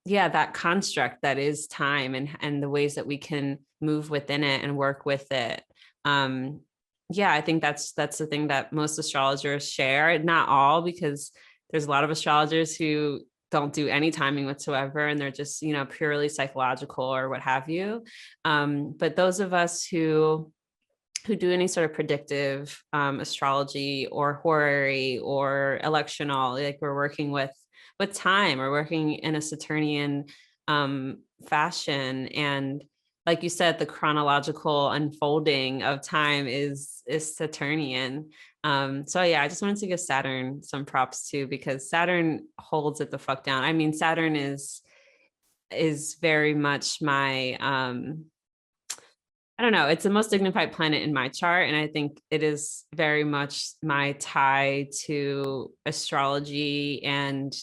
that construct that is time, and the ways that we can move within it and work with it. I think that's the thing that most astrologers share. Not all, because there's a lot of astrologers who don't do any timing whatsoever, and they're just, purely psychological or what have you. But those of us who who do any sort of predictive astrology or horary or electional, like we're working with time, or working in a Saturnian fashion. And like you said, the chronological unfolding of time is Saturnian. So yeah, I just wanted to give Saturn some props too, because Saturn holds it the fuck down. I mean, Saturn is very much my I don't know, it's the most dignified planet in my chart. And I think it is very much my tie to astrology, and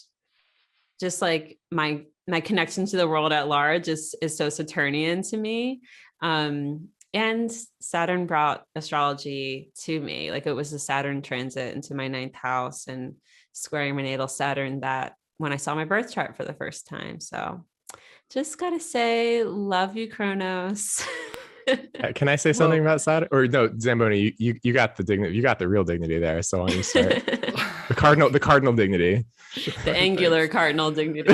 just like my connection to the world at large is so Saturnian to me. And Saturn brought astrology to me. Like, it was a Saturn transit into my 9th house and squaring my natal Saturn that when I saw my birth chart for the first time. So just gotta say, love you, Kronos. Can I say something about Saturn? Or no, Zamboni, you got the dignity, you got the real dignity there. So why don't you start? the cardinal dignity. The angular cardinal dignity.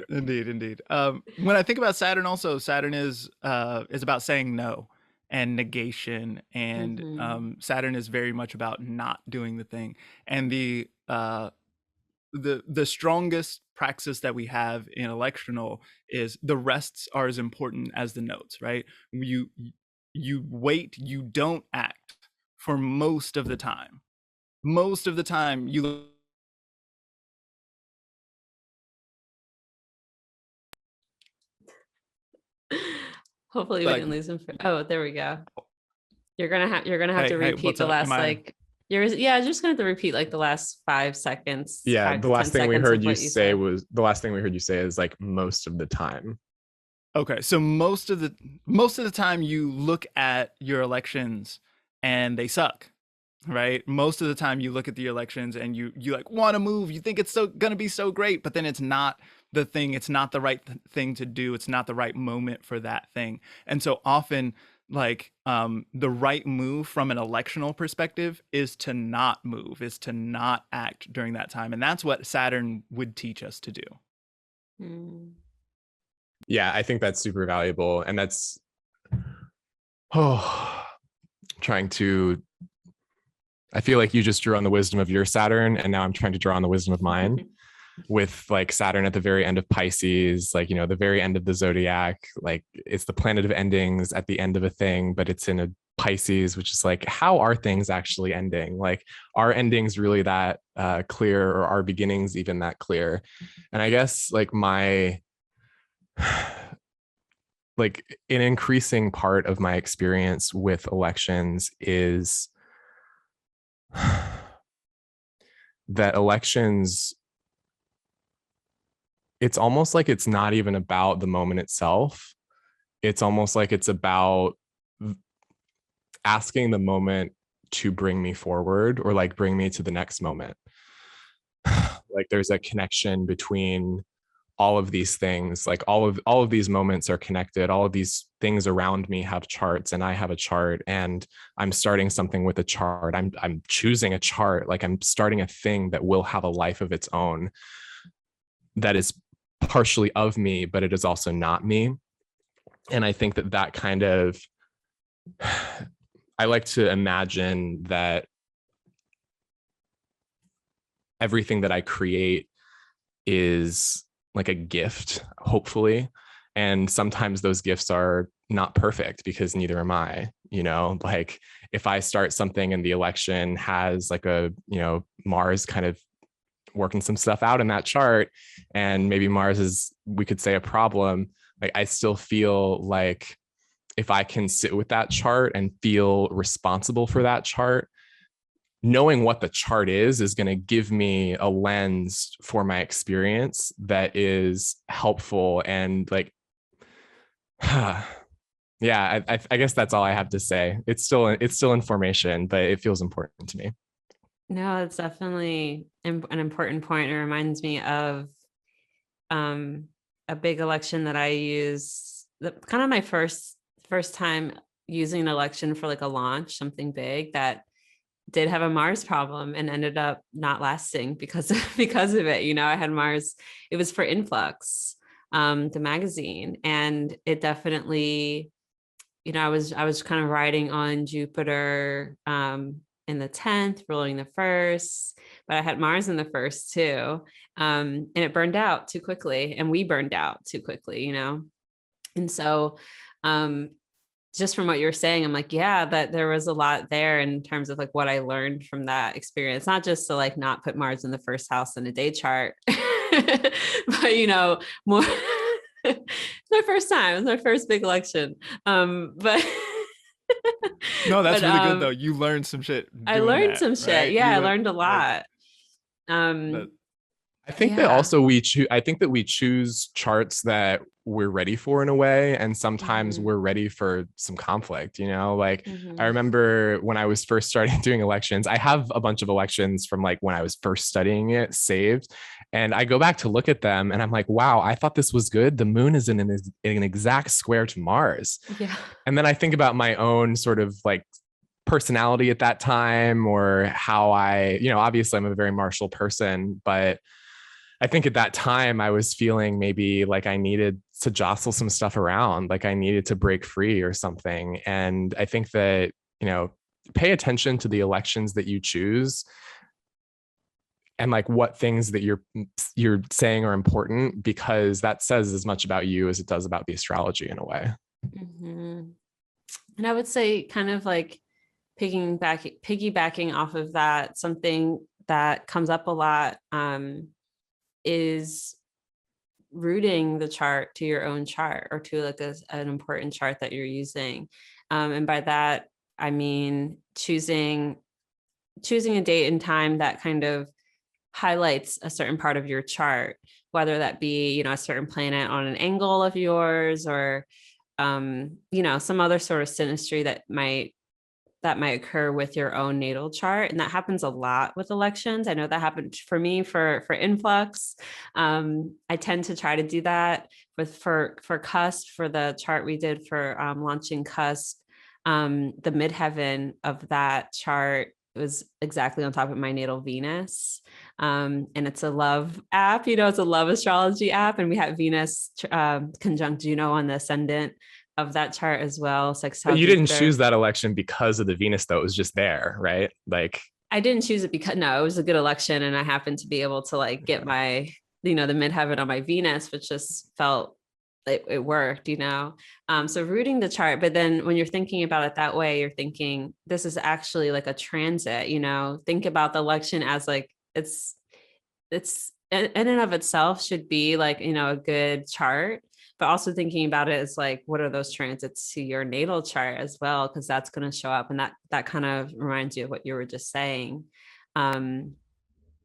Indeed. When I think about Saturn, also Saturn is about saying no and negation, and Saturn is very much about not doing the thing. And the strongest praxis that we have in electional is the rests are as important as the notes, right? You wait, you don't act for most of the time. Most of the time you Hopefully we didn't lose him. Oh, there we go. You're gonna have to repeat the last just gonna have to repeat like the last 5 seconds. Yeah, the last thing we heard you say was is like most of the time. Okay, so most of the time you look at your elections and they suck, right? Most of the time you look at the elections and you like want to move, you think it's gonna be so great, but then it's not the thing, it's not the right thing to do, it's not the right moment for that thing. And so often, like, the right move from an electional perspective is to not move, is to not act during that time. And that's what Saturn would teach us to do. Yeah, I think that's super valuable. And that's I feel like you just drew on the wisdom of your Saturn, and now I'm trying to draw on the wisdom of mine. With like Saturn at the very end of Pisces, like, you know, the very end of the zodiac, like it's the planet of endings at the end of a thing, but it's in a Pisces, which is like, how are things actually ending? Like, are endings really that clear, or are beginnings even that clear? And I guess like like an increasing part of my experience with elections is that elections, it's almost like it's not even about the moment itself. It's almost like it's about asking the moment to bring me forward, or like bring me to the next moment. Like there's a connection between all of these things. Like all of these moments are connected. All of these things around me have charts, and I have a chart, and I'm starting something with a chart. I'm choosing a chart. Like I'm starting a thing that will have a life of its own, that is partially of me, but it is also not me. And I think that kind of, I like to imagine that everything that I create is like a gift, hopefully. And sometimes those gifts are not perfect, because neither am I, you know, like if I start something and the election has like a, you know, Mars kind of working some stuff out in that chart, and maybe Mars is, we could say, a problem, like I still feel like if I can sit with that chart and feel responsible for that chart, knowing what the chart is going to give me a lens for my experience that is helpful. And like, yeah, I guess that's all I have to say. It's still information, but it feels important to me. No, it's definitely an important point. It reminds me of a big election that I use, kind of my first time using an election for like a launch, something big that did have a Mars problem and ended up not lasting because of it. You know, I had Mars, it was for Influx, the magazine, and it definitely I was kind of riding on Jupiter in the 10th, ruling the first, but I had Mars in the first too. And it burned out too quickly, and we burned out too quickly, And so just from what you're saying, I'm like, yeah, that there was a lot there in terms of like what I learned from that experience, not just to like not put Mars in the first house in a day chart, but more. It's my first time. It's my first big election. But No, that's but really good though. You learned some shit I doing learned that, some shit. right? Yeah, I You learned a like lot. that. I think that Yeah. also I think that we choose charts that we're ready for in a way. And sometimes we're ready for some conflict, like I remember when I was first starting doing elections, I have a bunch of elections from like when I was first studying it saved. And I go back to look at them and I'm like, wow, I thought this was good. The moon is in an exact square to Mars. Yeah. And then I think about my own sort of like personality at that time, or how obviously I'm a very martial person, but I think at that time I was feeling maybe like I needed to jostle some stuff around, like I needed to break free or something. And I think that, pay attention to the elections that you choose and like what things that you're saying are important, because that says as much about you as it does about the astrology in a way. And I would say kind of like piggybacking off of that, something that comes up a lot is rooting the chart to your own chart, or to like an important chart that you're using. And by that, I mean choosing a date and time that kind of highlights a certain part of your chart, whether that be, a certain planet on an angle of yours, or, some other sort of synastry that might occur with your own natal chart. And that happens a lot with elections. I know that happened for me for influx. I tend to try to do that for cusp, for the chart we did for launching cusp. The midheaven of that chart was exactly on top of my natal Venus. And it's a love app, it's a love astrology app. And we have Venus conjunct Juno on the ascendant of that chart as well. But you didn't choose that election because of the Venus, though. It was just there, right? Like, I didn't choose it because it was a good election, and I happened to be able to like get my, the midheaven on my Venus, which just felt like it worked, So rooting the chart, but then when you're thinking about it that way, you're thinking this is actually like a transit. Think about the election as like it's in and of itself should be like a good chart. But also thinking about it as like, what are those transits to your natal chart as well? Because that's going to show up. And that kind of reminds you of what you were just saying. I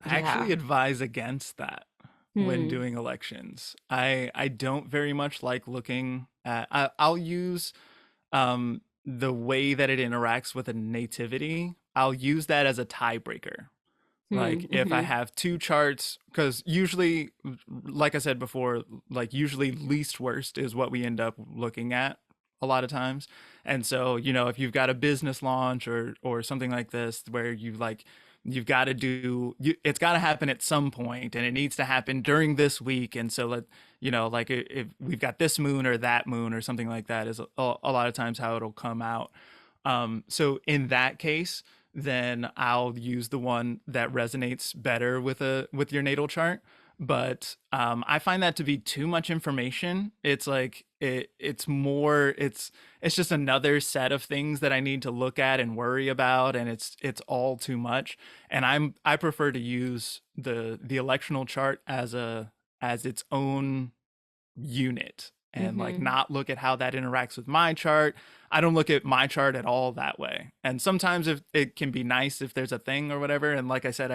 actually advise against that when doing elections. I don't very much like looking at, I'll use the way that it interacts with a nativity. I'll use that as a tiebreaker. Like if I have two charts, because usually, like I said before, like usually least worst is what we end up looking at a lot of times. And so, if you've got a business launch or something like this, where you've got to it's got to happen at some point, and it needs to happen during this week. And so like if we've got this moon or that moon or something like that is a lot of times how it'll come out. So in that case, then I'll use the one that resonates better with your natal chart. But I find that to be too much information. It's like it's just another set of things that I need to look at and worry about, and it's all too much. And I prefer to use the electional chart as its own unit, and like not look at how that interacts with my chart. I don't look at my chart at all that way. And sometimes if it can be nice if there's a thing or whatever. And like I said,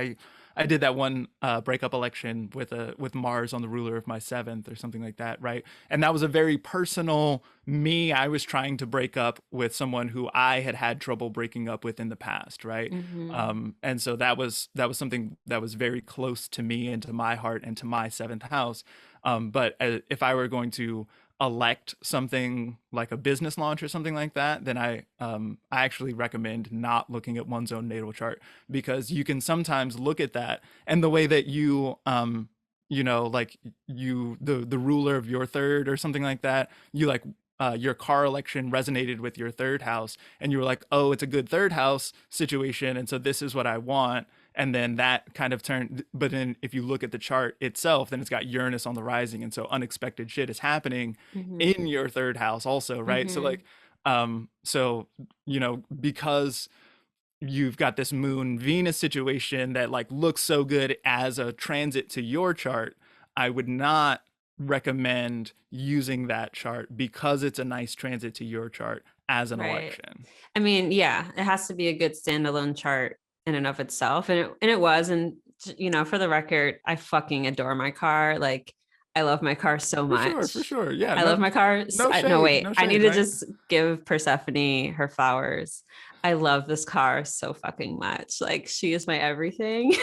I did that one breakup election with Mars on the ruler of my 7th or something like that, right? And that was a very personal me. I was trying to break up with someone who I had trouble breaking up with in the past, right? And so that was something that was very close to me and to my heart and to my 7th house. But if I were going to elect something like a business launch or something like that, then I actually recommend not looking at one's own natal chart, because you can sometimes look at that and the way that you like the ruler of your 3rd or something like that, you like your car election resonated with your third house, and you were like, oh, it's a good third house situation, and so this is what I want. And then that kind of turned, but then if you look at the chart itself, then it's got Uranus on the rising, and so unexpected shit is happening in your third house also, right? So like, so because you've got this moon Venus situation that like looks so good as a transit to your chart, I would not recommend using that chart because it's a nice transit to your chart as an election. I mean, yeah, it has to be a good standalone chart in and of itself. And it was, and for the record, I fucking adore my car. Like, I love my car so much. For sure. Yeah. I love my car. No shade, no, wait, no I shade, need to right? just give Persephone her flowers. I love this car so fucking much. Like, she is my everything.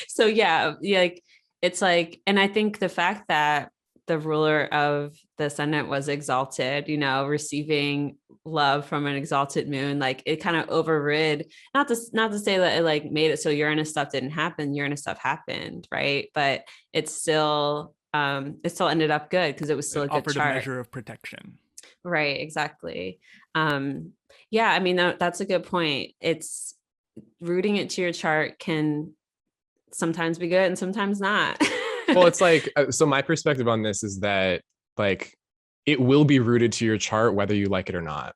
So yeah, like, it's like, and I think the fact that the ruler of the ascendant was exalted, receiving love from an exalted moon, like it kind of overrid, not to say that it like made it so Uranus stuff didn't happen. Uranus stuff happened, right? But it still ended up good because it was still a good chart. A measure of protection. Right, exactly. Yeah, I mean, that's a good point. It's rooting it to your chart can sometimes be good and sometimes not. Well, it's like, so my perspective on this is that like it will be rooted to your chart whether you like it or not.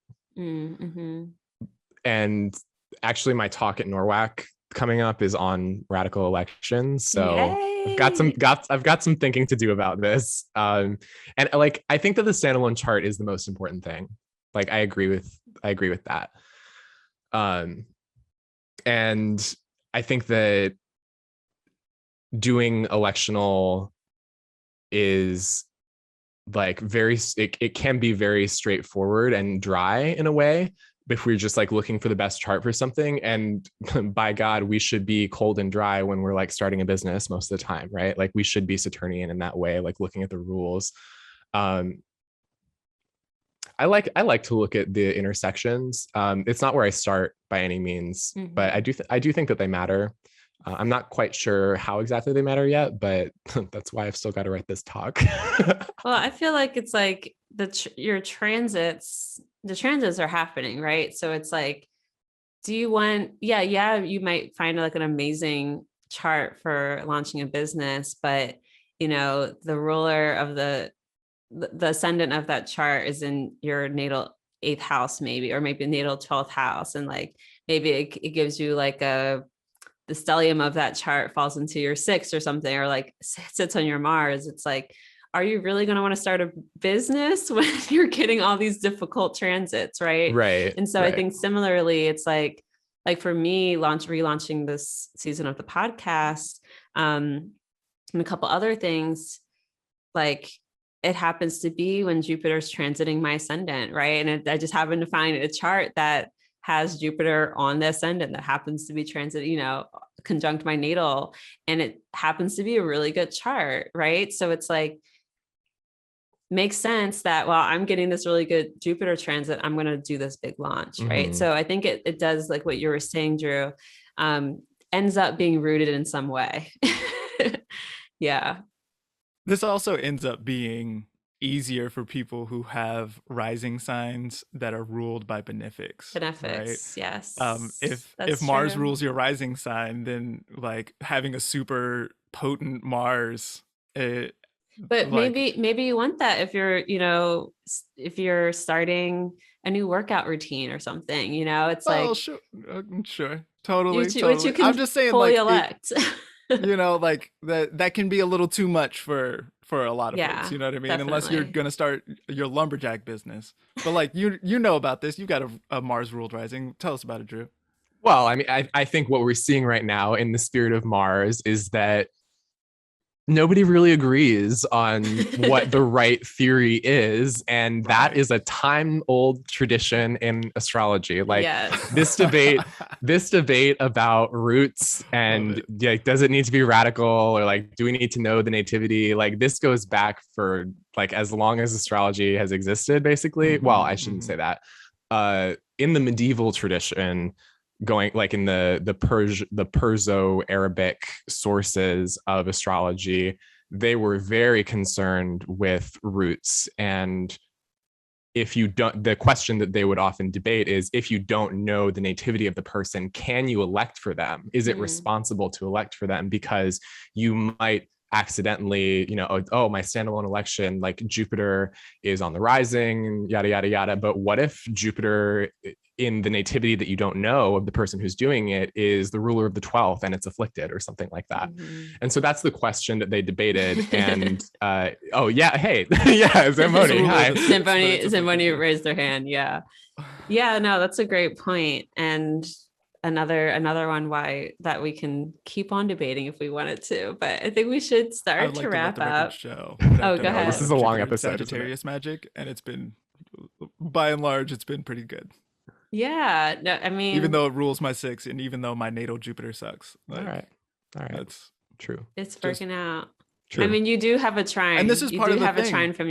And actually my talk at Norwalk coming up is on radical elections, so Yay! I've got some thinking to do about this, and like I think that the standalone chart is the most important thing. Like I agree with that, and I think that doing electional is like it can be very straightforward and dry in a way if we're just like looking for the best chart for something. And by God, we should be cold and dry when we're like starting a business most of the time, right? Like we should be Saturnian in that way, like looking at the rules. I like to look at the intersections. It's not where I start by any means, but I do think that they matter. I'm not quite sure how exactly they matter yet, but that's why I've still got to write this talk. Well, I feel like it's like your transits, the transits are happening, right? So it's like, do you want, you might find like an amazing chart for launching a business, but the ruler of the ascendant of that chart is in your natal 8th house, maybe, or maybe natal 12th house. And like, maybe it gives you like the stellium of that chart falls into your 6th or something, or like sits on your Mars. It's like, are you really going to want to start a business when you're getting all these difficult transits, right? Right. And so I think similarly, it's like for me, relaunching this season of the podcast, and a couple other things, like it happens to be when Jupiter's transiting my ascendant, right? And I just happen to find a chart that has Jupiter on the ascendant that happens to be conjunct my natal, and it happens to be a really good chart, right? So it's like, makes sense that while I'm getting this really good Jupiter transit, I'm going to do this big launch, right? So I think it does, like what you were saying, Drew, ends up being rooted in some way. Yeah. This also ends up being easier for people who have rising signs that are ruled by benefics. Benefics, right? Yes. If Mars rules your rising sign, then like having a super potent Mars, but like, maybe you want that if you're starting a new workout routine or something, it's like, sure, totally. Which you can I'm just saying, fully like, elect. Like that can be a little too much for a lot of folks, you know what I mean? Definitely. Unless you're gonna start your lumberjack business. But like you know about this, you've got a Mars ruled rising. Tell us about it, Drew. Well, I mean, I think what we're seeing right now in the spirit of Mars is that nobody really agrees on what the right theory is, and that is a time-old tradition in astrology. Like this debate about roots and like, does it need to be radical, or like, do we need to know the nativity? Like this goes back for like as long as astrology has existed, basically. Well, I shouldn't say that. In the medieval tradition, going like in the Perso-Arabic sources of astrology, they were very concerned with roots and if you don't, the question that they would often debate is, if you don't know the nativity of the person, can you elect for them? Is it responsible to elect for them? Because you might accidentally, oh, my standalone election, like Jupiter is on the rising, yada, yada, yada. But what if Jupiter in the nativity that you don't know of the person who's doing it is the ruler of the 12th and it's afflicted or something like that? And so that's the question that they debated. And oh yeah, hey, yeah, Zamboni, hi. Zamboni raised their hand. Yeah, no, that's a great point. And another one why that we can keep on debating if we wanted to, but I think we should start to wrap up. Show oh, go ahead. This is a long episode. Sagittarius magic, and it's been, by and large, it's been pretty good. Yeah, no, I mean, even though it rules my 6, and even though my natal Jupiter sucks. All right, that's true. It's working out. True. I mean, you do have a trine, and this is part of the thing. You do have a trine from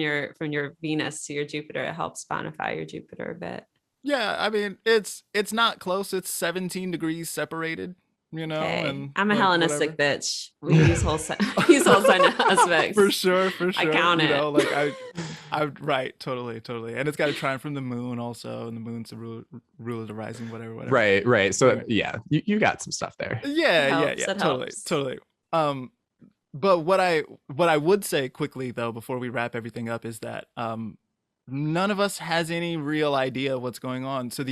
your Venus to your Jupiter. It helps bonify your Jupiter a bit. Yeah, I mean, it's not close. It's 17 degrees separated. Okay. And I'm a Hellenistic bitch. We use whole sign aspects. For sure. I count it. I right, totally. And it's got a trine from the moon also, and the moon's the ruler of the rising, whatever. Right. So yeah, you got some stuff there. Yeah. Totally. But what I would say quickly though, before we wrap everything up, is that none of us has any real idea what's going on. So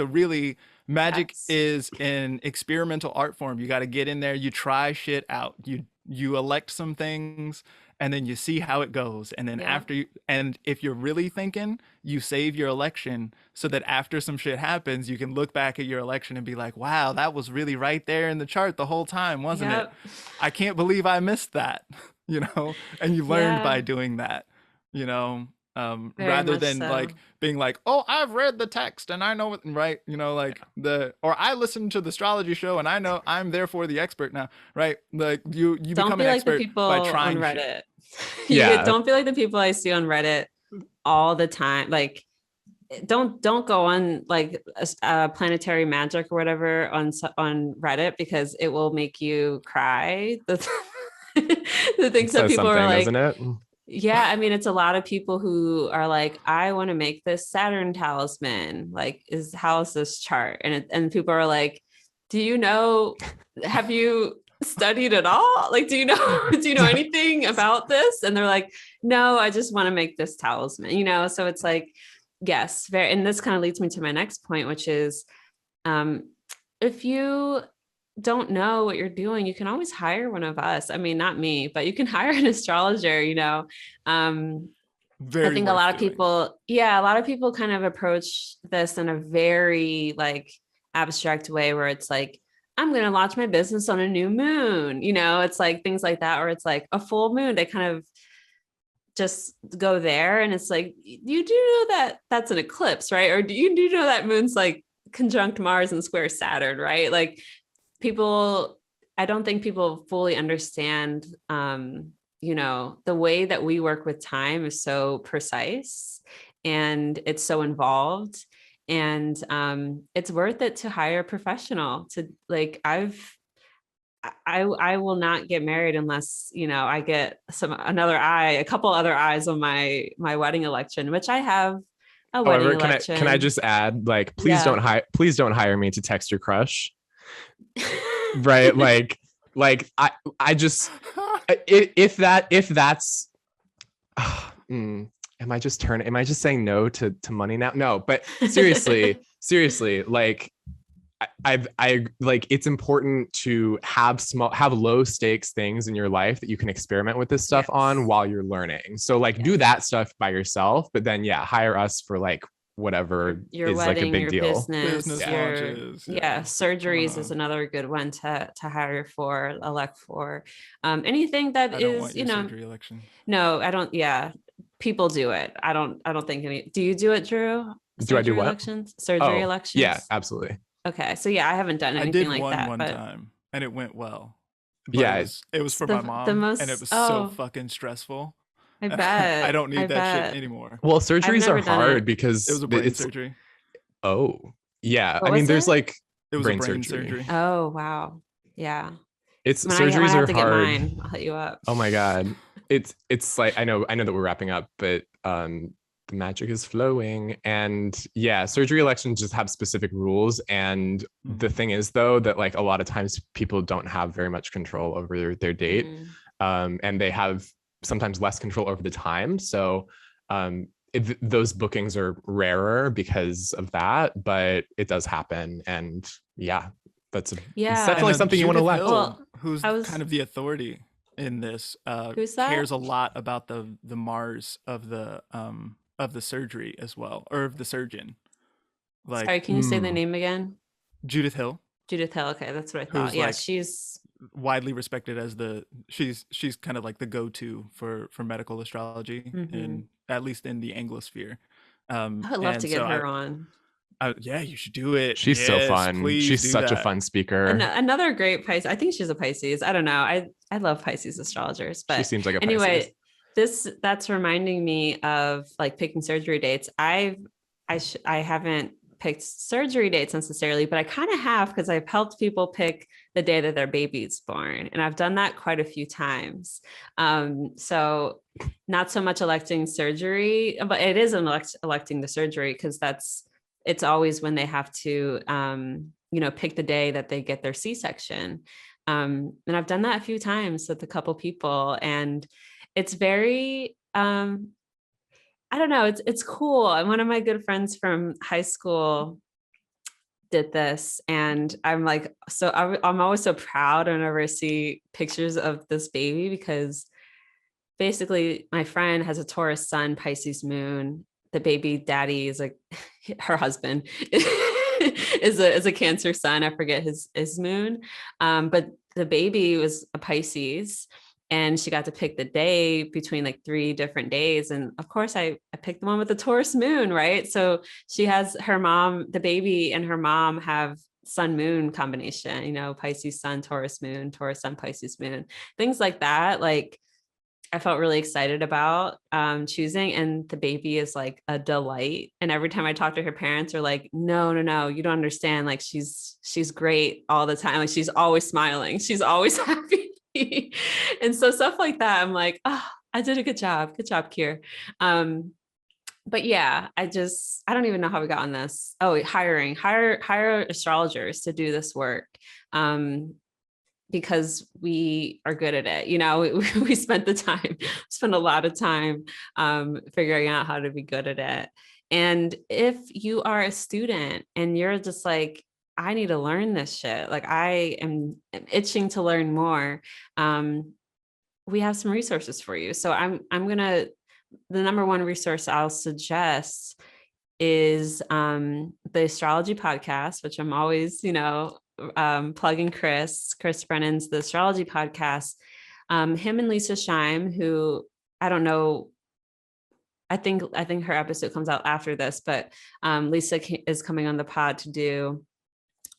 really, magic is an experimental art form. You got to get in there, you try shit out, you elect some things, and then you see how it goes. And then and if you're really thinking, you save your election so that after some shit happens, you can look back at your election and be like, wow, that was really right there in the chart the whole time, wasn't it? I can't believe I missed that, and you learned by doing that, rather than like being like, oh, I've read the text and I know it, right? Or I listened to the astrology show and I know I'm therefore the expert now, right? Like you become an expert by trying on Reddit. Don't be like the people I see on Reddit all the time. Like, don't go on like Planetary Magic or whatever on Reddit, because it will make you cry. The things that people are like, isn't it? Yeah, I mean, it's a lot of people who are like, I want to make this Saturn talisman. Like, how is this chart? And people are like, have you studied at all? Like, do you know anything about this? And they're like, no, I just want to make this talisman, so it's like, yes, very. And this kind of leads me to my next point, which is, if you don't know what you're doing, you can always hire one of us. I mean, not me, but you can hire an astrologer, I think a lot of people kind of approach this in a very like abstract way, where it's like, I'm going to launch my business on a new moon, it's like things like that, or it's like a full moon. They kind of just go there, and it's like, you do know that that's an eclipse, right? Or do you know that moon's like conjunct Mars and square Saturn, right? Like, I don't think people fully understand, the way that we work with time is so precise and it's so involved, and it's worth it to hire a professional to like, I will not get married unless, I get a couple other eyes on my wedding election, which I have a wedding election. Can I just add, like, please don't hire me to text your crush. Right, like I just, if that's am I just saying no to money now? No, but seriously, like I like, it's important to have low stakes things in your life that you can experiment with this stuff on while you're learning. So like, do that stuff by yourself, but then hire us for like whatever your is wedding, like a big your deal. Business, surgeries is another good one to hire for, elect for. Anything that is, surgery election. No, I don't. Yeah, people do it. I don't think any. Do you do it, Drew? Do I do what? Elections? Surgery elections? Yeah, absolutely. Okay, so I haven't done anything like that. One time, and it went well. But it was for my mom, and it was so fucking stressful. I bet. I don't need that shit anymore. Well, surgeries are hard because it was a brain surgery. Oh, yeah. I mean, there's like it was brain surgery. Oh, wow. Yeah. Surgeries are hard. Get mine, I'll hit you up. Oh my God. It's like, I know that we're wrapping up, but the magic is flowing. And yeah, surgery elections just have specific rules. And the thing is, though, that like a lot of times people don't have very much control over their date. And they have sometimes less control over the time. So those bookings are rarer because of that, but it does happen. And yeah, it's definitely something you want to elect. Well, who's kind of the authority in this, who's that? Cares a lot about the Mars of the surgery as well, or of the surgeon. Like, sorry, can you say the name again? Judith Hill. Judith Hill. Okay, that's what I thought. Yeah, like, she's widely respected as she's kind of like the go-to for medical astrology, in at least in the Anglosphere. I would love to get her on. Yeah, you should do it. She's so fun. She's such a fun speaker. Another great Pisces. I think she's a Pisces. I don't know. I love Pisces astrologers, but she seems like a anyway, Pisces. That's reminding me of like picking surgery dates. I haven't picked surgery dates necessarily, but I kind of have, because I've helped people pick the day that their baby's born. And I've done that quite a few times. So not so much electing surgery, but it is electing the surgery, because it's always when they have to, pick the day that they get their C-section. And I've done that a few times with a couple people, and it's very, I don't know, it's cool. And one of my good friends from high school did this, and I'm like, I'm always so proud whenever I see pictures of this baby, because basically my friend has a Taurus sun, Pisces moon. The baby daddy is like her husband is a Cancer sun. I forget his moon. But the baby was a Pisces, and she got to pick the day between like 3 different days. And of course I picked the one with the Taurus moon, right? So she has her mom, the baby and her mom have sun moon combination, Pisces sun, Taurus sun, Pisces moon, things like that. Like, I felt really excited about choosing, and the baby is like a delight. And every time I talk to her parents are like, no, you don't understand. Like, she's great all the time. Like, she's always smiling. She's always happy. And so stuff like that, I'm like, oh, I did a good job. Good job, Kirah. But yeah, I don't even know how we got on this. Oh, hire astrologers to do this work. Because we are good at it. We spent a lot of time figuring out how to be good at it. And if you are a student and you're just like, I need to learn this shit, like I am itching to learn more, we have some resources for you. So the number one resource I'll suggest is the Astrology podcast, which I'm always, plugging Chris Brennan's The Astrology podcast. Him and Lisa Scheim, who I don't know, I think her episode comes out after this, but Lisa is coming on the pod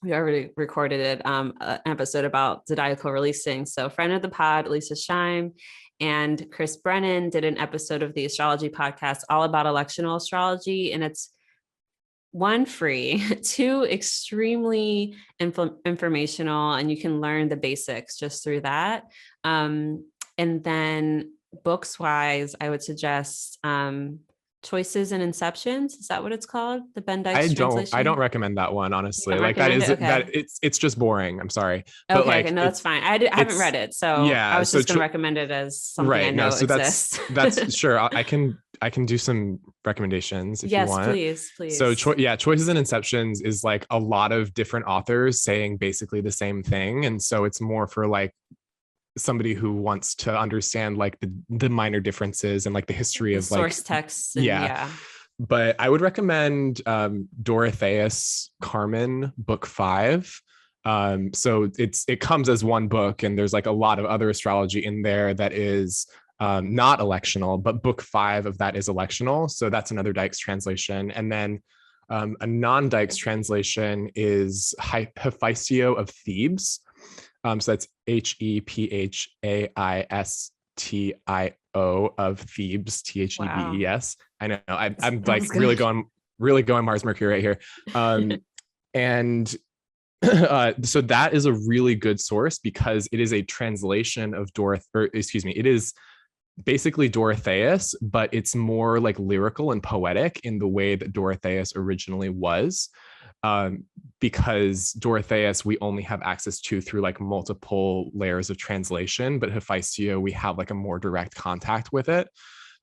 we already recorded it, an episode about zodiacal releasing. So friend of the pod, Lisa Scheim, and Chris Brennan did an episode of the Astrology podcast all about electional astrology. And it's 1, free, 2, extremely informational, and you can learn the basics just through that. And then books wise, I would suggest Choices and Inceptions. Is that what it's called? The Ben Dykes translation? I don't recommend that one, honestly. Like it's just boring. I'm sorry. But okay, no, that's fine. I haven't read it. So yeah, I was just going to recommend it as something I know exists. That's sure. I can do some recommendations if you want. Yes, please. So Choices and Inceptions is like a lot of different authors saying basically the same thing. And so it's more for like somebody who wants to understand like the minor differences and like the history of source like texts. Yeah. But I would recommend Dorotheus Carmen book 5. So it comes as one book, and there's like a lot of other astrology in there that is not electional, but book 5 of that is electional. So that's another Dykes translation. And then a non-Dykes translation is Hephaestio of Thebes. So that's Hephaiistio of Thebes, Thebes. Wow. I know. I'm like good. really going Mars Mercury right here. And so that is a really good source because it is a translation of it is basically Dorotheus, but it's more like lyrical and poetic in the way that Dorotheus originally was. Because Dorotheus we only have access to through like multiple layers of translation, but Hephaestia we have like a more direct contact with it.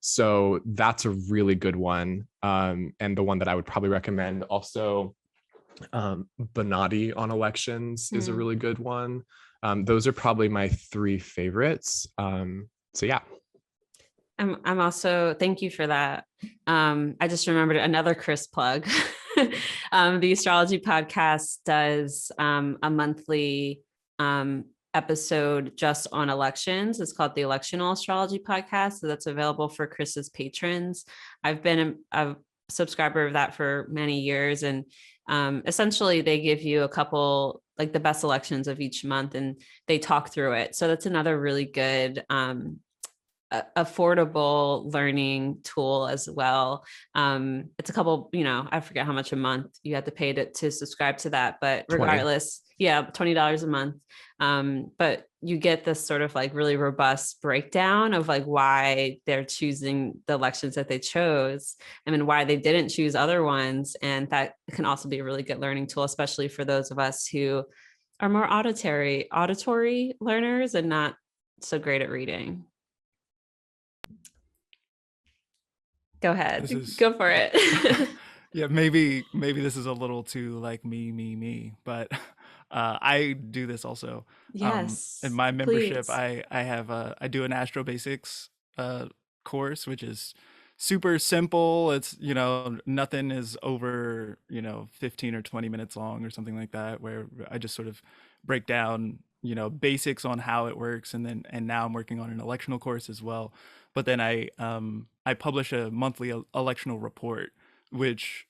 So that's a really good one, and the one that I would probably recommend. Also, Bonatti on elections is a really good one. Those are probably my three favorites. So yeah. I'm also, thank you for that. I just remembered another Chris plug. The Astrology podcast does a monthly episode just on elections. It's called the Electional Astrology podcast. So that's available for Chris's patrons. I've been a subscriber of that for many years. And essentially they give you a couple, like the best elections of each month, and they talk through it. So that's another really good affordable learning tool as well. It's a couple, I forget how much a month you have to pay to subscribe to that, but regardless, $20 a month. But you get this sort of like really robust breakdown of like why they're choosing the elections that they chose, and then why they didn't choose other ones. And that can also be a really good learning tool, especially for those of us who are more auditory learners and not so great at reading. Go ahead. Go for it. Yeah, maybe this is a little too like me, but I do this also. Yes. In my membership, please. I do an Astro Basics course, which is super simple. It's, nothing is over, 15 or 20 minutes long or something like that, where I just sort of break down, basics on how it works. And now I'm working on an electional course as well. But then I publish a monthly electional report, which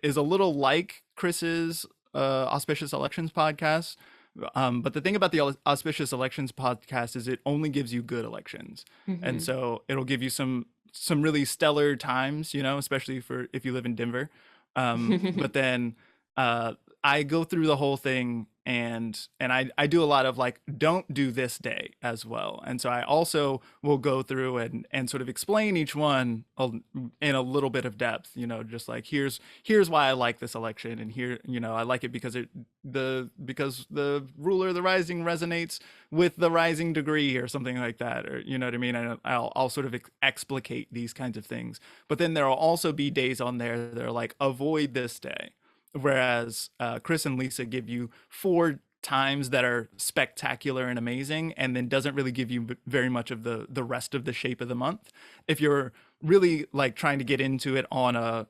is a little like Chris's Auspicious Elections podcast. But the thing about the Auspicious Elections podcast is it only gives you good elections. And so it'll give you some really stellar times, especially for if you live in Denver. But then I go through the whole thing, and I do a lot of like, don't do this day as well. And so I also will go through and sort of explain each one in a little bit of depth, just like here's why I like this election, and here, I like it because the ruler of the rising resonates with the rising degree or something like that, or you know what I mean? And I'll sort of explicate these kinds of things. But then there'll also be days on there that are like, avoid this day. Whereas Chris and Lisa give you 4 times that are spectacular and amazing, and then doesn't really give you very much of the rest of the shape of the month. If you're really like trying to get into it on a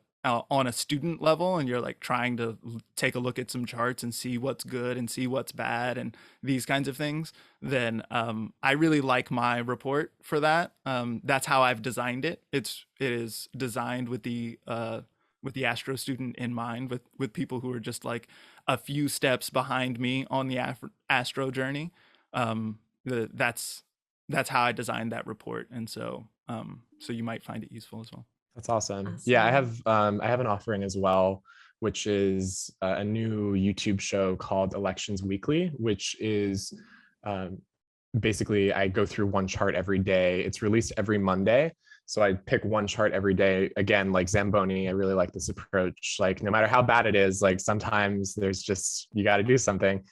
student level, and you're like trying to take a look at some charts and see what's good and see what's bad and these kinds of things, then I really like my report for that. That's how I've designed it. It is designed with the astro student in mind, with people who are just like a few steps behind me on the astro journey. That's how I designed that report. And so you might find it useful as well. That's awesome. Yeah, I have an offering as well, which is a new YouTube show called Elections Weekly, which is basically I go through one chart every day. It's released every Monday. So I pick one chart every day. Again, like Zamboni, I really like this approach. Like no matter how bad it is, like sometimes there's just, you got to do something.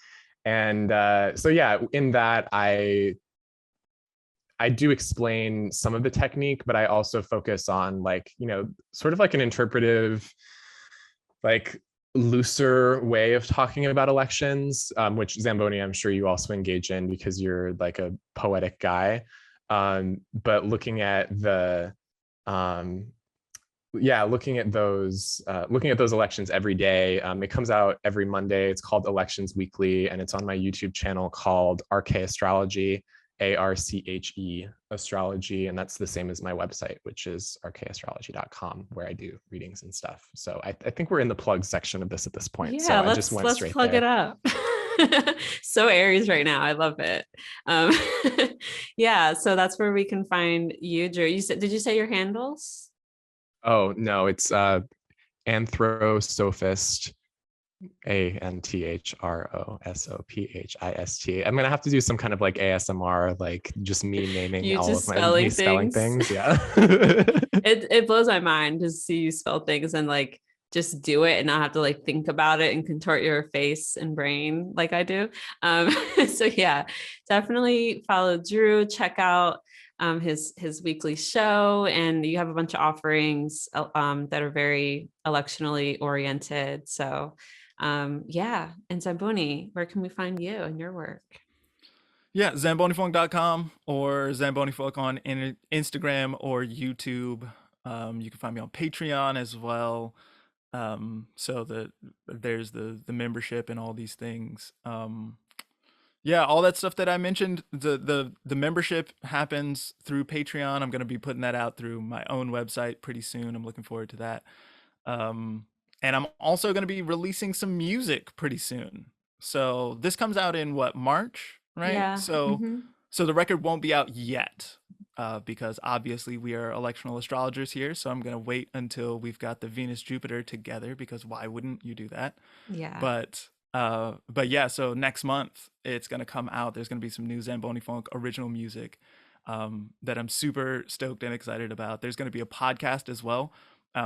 And so yeah, in that I do explain some of the technique, but I also focus on like, sort of like an interpretive, like looser way of talking about elections, which Zamboni, I'm sure you also engage in because you're like a poetic guy. But looking at looking at those elections every day. It comes out every Monday. It's called Elections Weekly, and it's on my YouTube channel called Archē Astrology, ARCHE Astrology, and that's the same as my website, which is archeastrology.com, where I do readings and stuff. So I think we're in the plug section of this at this point. Yeah, so I just went straight plug there. it up. So Aries right now. I love it. Yeah, so that's where we can find you, Drew. Did you say your handles? Oh no, it's Anthrosophist ANTHROSOPHIST. I'm gonna have to do some kind of like ASMR, like just me naming You all just of my spelling things. Yeah. It blows my mind to see you spell things and like just do it and not have to like think about it and contort your face and brain like I do. So yeah, definitely follow Drew. Check out his weekly show, and you have a bunch of offerings that are very electionally oriented. So yeah, and Zamboni, where can we find you and your work? Yeah, ZamboniFunk.com or Zamboni Funk on Instagram or YouTube. You can find me on Patreon as well. So that there's the membership and all these things. Yeah, all that stuff that I mentioned, the membership happens through Patreon. I'm going to be putting that out through my own website pretty soon. I'm looking forward to that. And I'm also going to be releasing some music pretty soon. So this comes out in what, March, right? Yeah. So so the record won't be out yet. Because obviously we are electional astrologers here, so I'm gonna wait until we've got the Venus Jupiter together, because why wouldn't you do that? Yeah. But yeah, so next month it's gonna come out. There's gonna be some new Zamboni Funk original music that I'm super stoked and excited about. There's gonna be a podcast as well,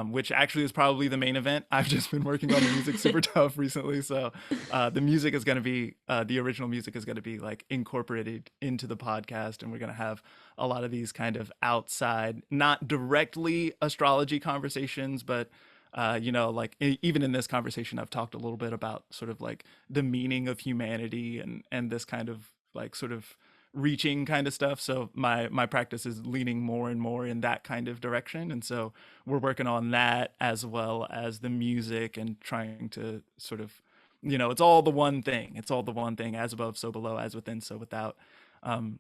which actually is probably the main event. I've just been working on the music super tough recently, so the music is gonna be the original music is gonna be like incorporated into the podcast, and we're gonna have a lot of these kind of outside, not directly astrology conversations, but like even in this conversation, I've talked a little bit about sort of like the meaning of humanity and this kind of like sort of reaching kind of stuff. So my practice is leaning more and more in that kind of direction, and so we're working on that as well as the music and trying to sort of, it's all the one thing. It's all the one thing, as above, so below, as within, so without.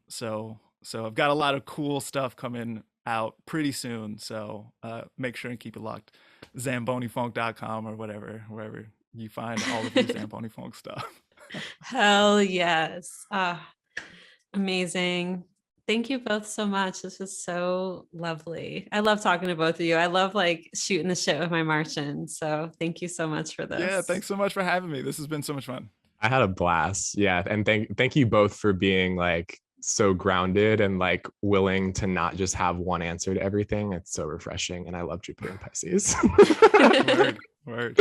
So I've got a lot of cool stuff coming out pretty soon. So make sure and keep it locked. ZamboniFunk.com or wherever you find all of your Zamboni Funk stuff. Hell yes. Amazing. Thank you both so much. This was so lovely. I love talking to both of you. I love like shooting the shit with my Martian. So thank you so much for this. Yeah, thanks so much for having me. This has been so much fun. I had a blast. Yeah. And thank you both for being like so grounded and like willing to not just have one answer to everything. It's so refreshing. And I love Jupiter and Pisces. Word.